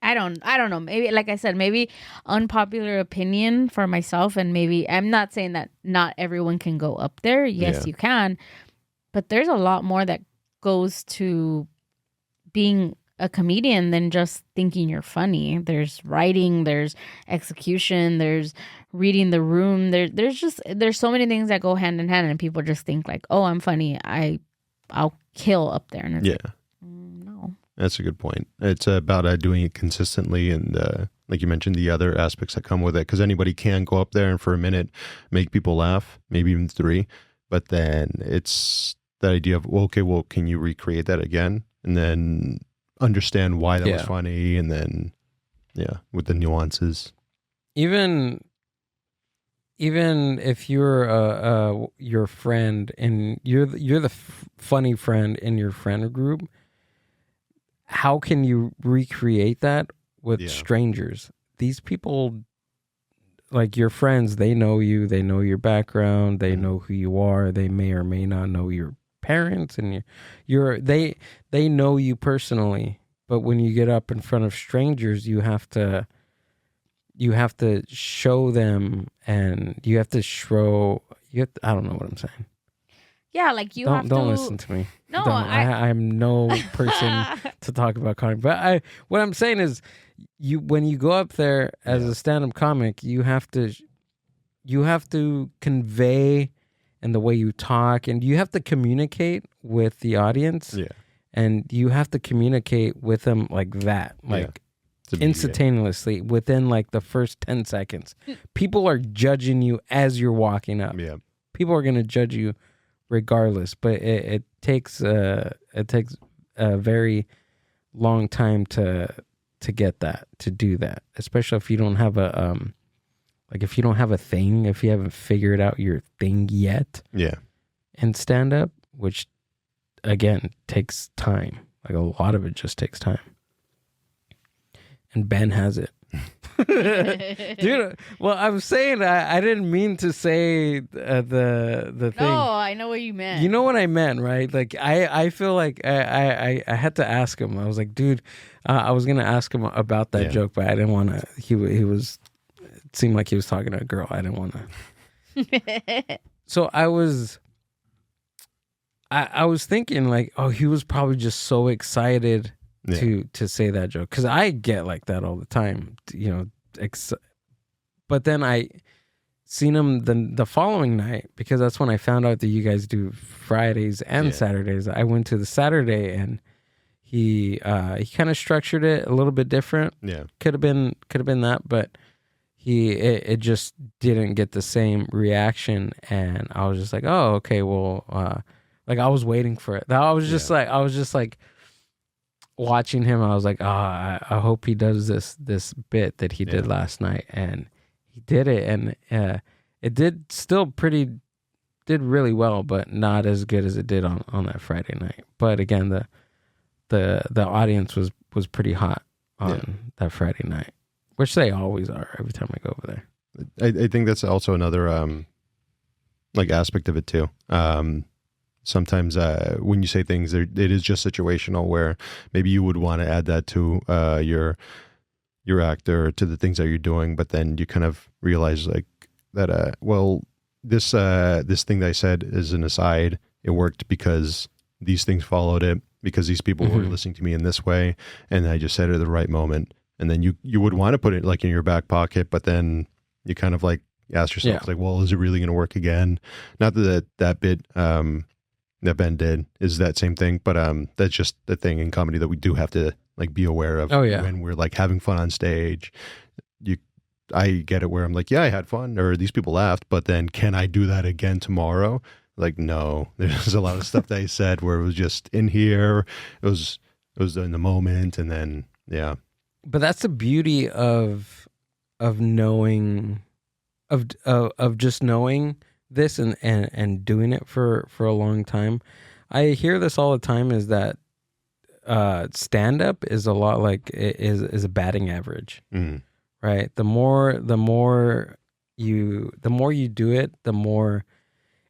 I don't know. Maybe, like I said, maybe unpopular opinion for myself, and maybe I'm not saying that not everyone can go up there. Yes, you can, but there's a lot more that goes to being a comedian than just thinking you're funny. There's writing, there's execution, there's reading the room. There's so many things that go hand in hand, and people just think like, oh, I'm funny, I'll kill up there. And it's like, no. That's a good point. It's about doing it consistently, and like you mentioned, the other aspects that come with it. Because anybody can go up there and for a minute make people laugh, maybe even 3, but then it's the idea of, well, okay, well, can you recreate that again, and then understand why that was funny, and then with the nuances. Even if you're your friend and you're the funny friend in your friend group, how can you recreate that with strangers? These people, like your friends, they know you, they know your background, they know who you are, they may or may not know your parents, and they know you personally. But when you get up in front of strangers, you have to show them, and you have to I don't know what I'm saying. Yeah, like don't listen to me. No, I'm no person to talk about comedy. But what I'm saying is, when you go up there as a stand-up comic, you have to convey in the way you talk, and you have to communicate with the audience. Yeah, and you have to communicate with them like that, like instantaneously within like the first 10 seconds. People are judging you as you're walking up. Yeah, people are gonna judge you regardless, but it takes a very long time to get that, to do that, especially if you don't have if you don't have a thing, if you haven't figured out your thing yet. Yeah. And stand up, which again takes time. Like a lot of it just takes time. And Ben has it. Dude, well, I'm saying I didn't mean to say the thing. No, I know what you meant. You know what I meant, right? Like I feel like I had to ask him. I was like, dude, I was gonna ask him about that joke, but I didn't want to. He was. It seemed like he was talking to a girl. I didn't want to. So I was thinking like, oh, he was probably just so excited to say that joke, because I get like that all the time, but then I seen him the following night, because that's when I found out that you guys do Fridays and Saturdays. I went to the Saturday, and he kind of structured it a little bit different. Yeah, could have been that, but it just didn't get the same reaction, and I was just like, oh, okay, well, like I was waiting for it. I was just like watching him. I was like, I hope he does this bit that he did last night, and he did it, and it did really well, but not as good as it did on that Friday night. But again, the audience was pretty hot on that Friday night, which they always are every time I go over there. I think that's also another like aspect of it too. Sometimes when you say things, it is just situational, where maybe you would want to add that to your act or to the things that you're doing, but then you kind of realize like that. Well, this thing that I said is an aside. It worked because these things followed it, because these people were listening to me in this way, and I just said it at the right moment. And then you would want to put it like in your back pocket, but then you kind of like You ask yourself, like, well, is it really going to work again? Not that bit that Ben did is that same thing, but that's just the thing in comedy that we do have to like be aware of. When we're like having fun on stage. I get it where I'm like, yeah, I had fun, or these people laughed, but then can I do that again tomorrow? Like, no. There's a lot of stuff that I said where it was just in here, it was in the moment, and then But that's the beauty of knowing, of just knowing this and doing it for a long time. I hear this all the time, is that stand up is a lot like is a batting average. Right? The more you do it, the more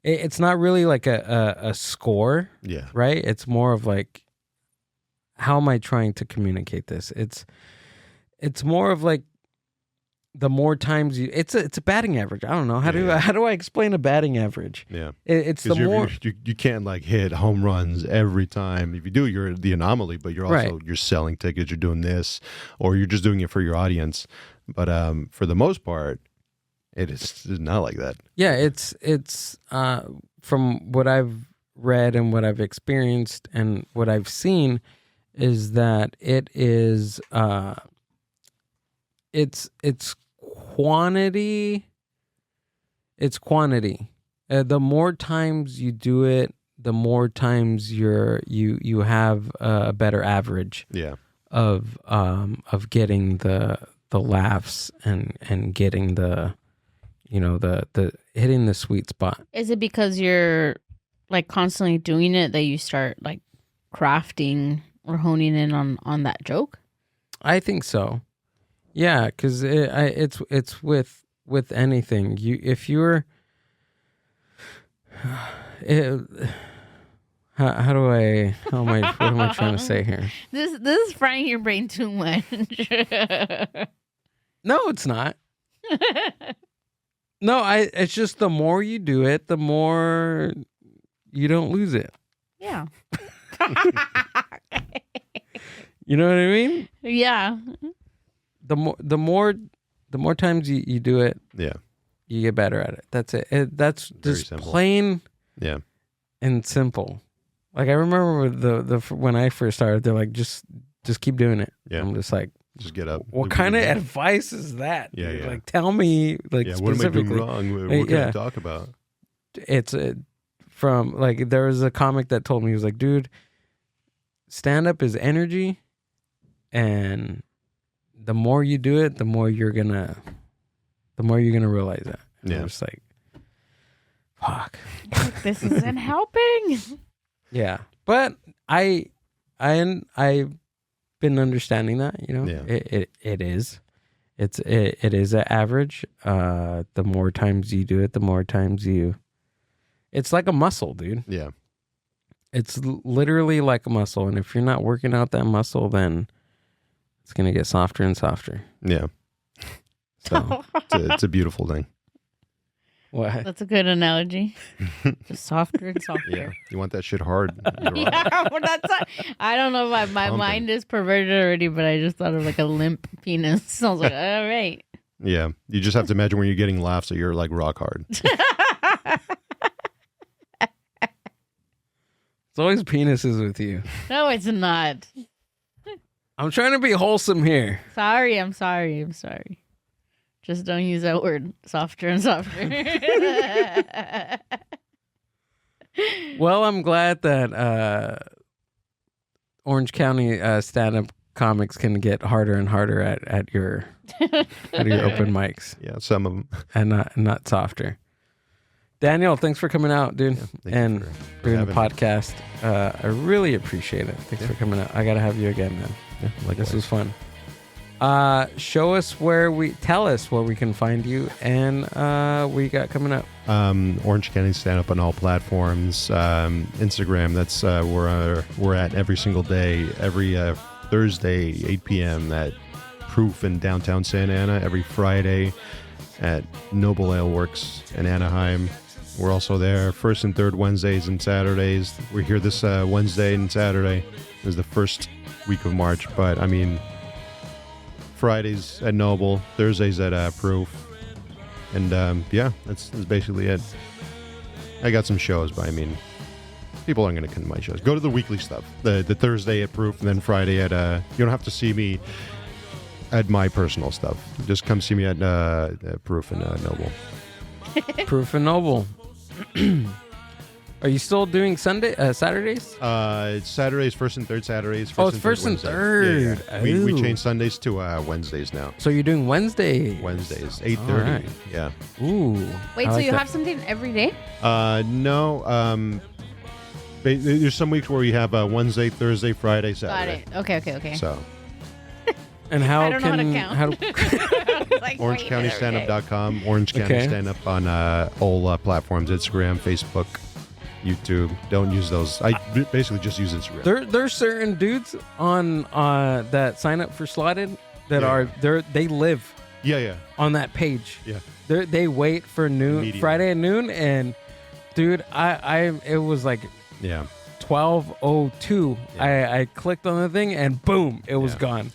it's not really like a score. Yeah. Right? It's more of like, how am I trying to communicate this? It's more of like, the more times it's a batting average. I don't know. How do I explain a batting average? Yeah. It's the more you can't like hit home runs every time. If you do, you're the anomaly, but you're also you're selling tickets, you're doing this, or you're just doing it for your audience. But for the most part, it's not like that. Yeah, it's from what I've read and what I've experienced and what I've seen is that it is it's quantity. It's quantity. The more times you do it, the more times you have a better average. Yeah. Of getting the laughs and getting the hitting the sweet spot. Is it because you're like constantly doing it that you start like crafting or honing in on that joke? I think so. Yeah, because it's with anything. What am I trying to say here? This is frying your brain too much. No, it's not. No, it's just the more you do it, the more you don't lose it. Yeah. You know what I mean? Yeah. The more times you do it, you get better at it. That's it. That's Very just simple. plain, Yeah, and simple. Like I remember the when I first started, they're like, just keep doing it. Yeah. I'm just like, just get up. what kind of advice is that? Yeah, dude? yeah. Like, tell me, like, specifically. What am I doing wrong? What can I talk about? It's from like there was a comic that told me, he was like, dude, stand up is energy, and the more you do it, the more you're gonna realize that. And I'm just like, fuck, this isn't helping. Yeah, but I've been understanding that, you know. Yeah. It is an average. The more times you do it, the more times it's like a muscle, dude. Yeah. It's literally like a muscle, and if you're not working out that muscle, then it's gonna get softer and softer. Yeah. So it's a beautiful thing. What? That's a good analogy. Just softer and softer. Yeah. You want that shit hard. Yeah, well, I don't know if my mind is perverted already, but I just thought of like a limp penis. I was like, all right. Yeah. You just have to imagine when you're getting laughs that you're like rock hard. It's always penises with you. No, it's not. I'm trying to be wholesome here. I'm sorry. Just don't use that word. Softer and softer. Well, I'm glad that Orange County stand-up comics can get harder and harder at your open mics. Yeah, some of them. And not softer. Daniel, thanks for coming out, dude, and doing the podcast. I really appreciate it. Thanks for coming out. I got to have you again, man. Yeah, this was fun. Tell us where we can find you and what you got coming up. Orange County Standup on all platforms. Instagram, that's where we're at every single day. Every Thursday, 8 p.m. at Proof in downtown Santa Ana. Every Friday at Noble Ale Works in Anaheim. We're also there first and third Wednesdays and Saturdays. We're here this Wednesday and Saturday. It was the first week of March, but I mean, Fridays at Noble, Thursdays at Proof. And yeah, that's basically it. I got some shows, but I mean, people aren't going to come to my shows. Go to the weekly stuff. The Thursday at Proof, and then Friday at you don't have to see me at my personal stuff. Just come see me at Proof and Noble. Proof and Noble. Are you still doing Saturdays? It's Saturdays, first and third Saturdays. It's first and third. Yeah. We changed Sundays to Wednesdays now. So you're doing Wednesdays, 8:30. Right. Yeah. Ooh. Wait, so you have something every day? No. There's some weeks where we have Wednesday, Thursday, Friday, Saturday. Got it. Okay. So. And how I don't know how to count. Like, OrangeCountyStandup.com. Orange County Standup on all platforms: Instagram, Facebook, YouTube. Don't use those. I basically just use Instagram. There's certain dudes on that sign up for Slotted that they live on that page. Yeah. They wait for Friday at noon, and dude, it was like 12:02. I clicked on the thing and boom, it was gone.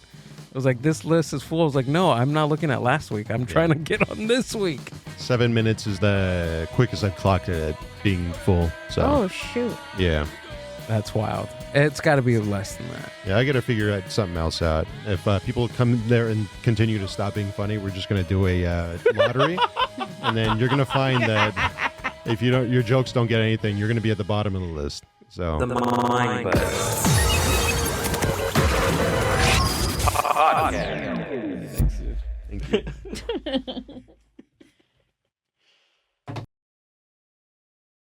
It was like, this list is full. I was like, no, I'm not looking at last week. I'm trying to get on this week. 7 minutes is the quickest I've clocked it at being full. So. Oh, shoot. Yeah. That's wild. It's got to be less than that. Yeah, I got to figure something else out. If people come there and continue to stop being funny, we're just going to do a lottery. And then you're going to find that if your jokes don't get anything, you're going to be at the bottom of the list. So. The Mind Buzz. Thank you.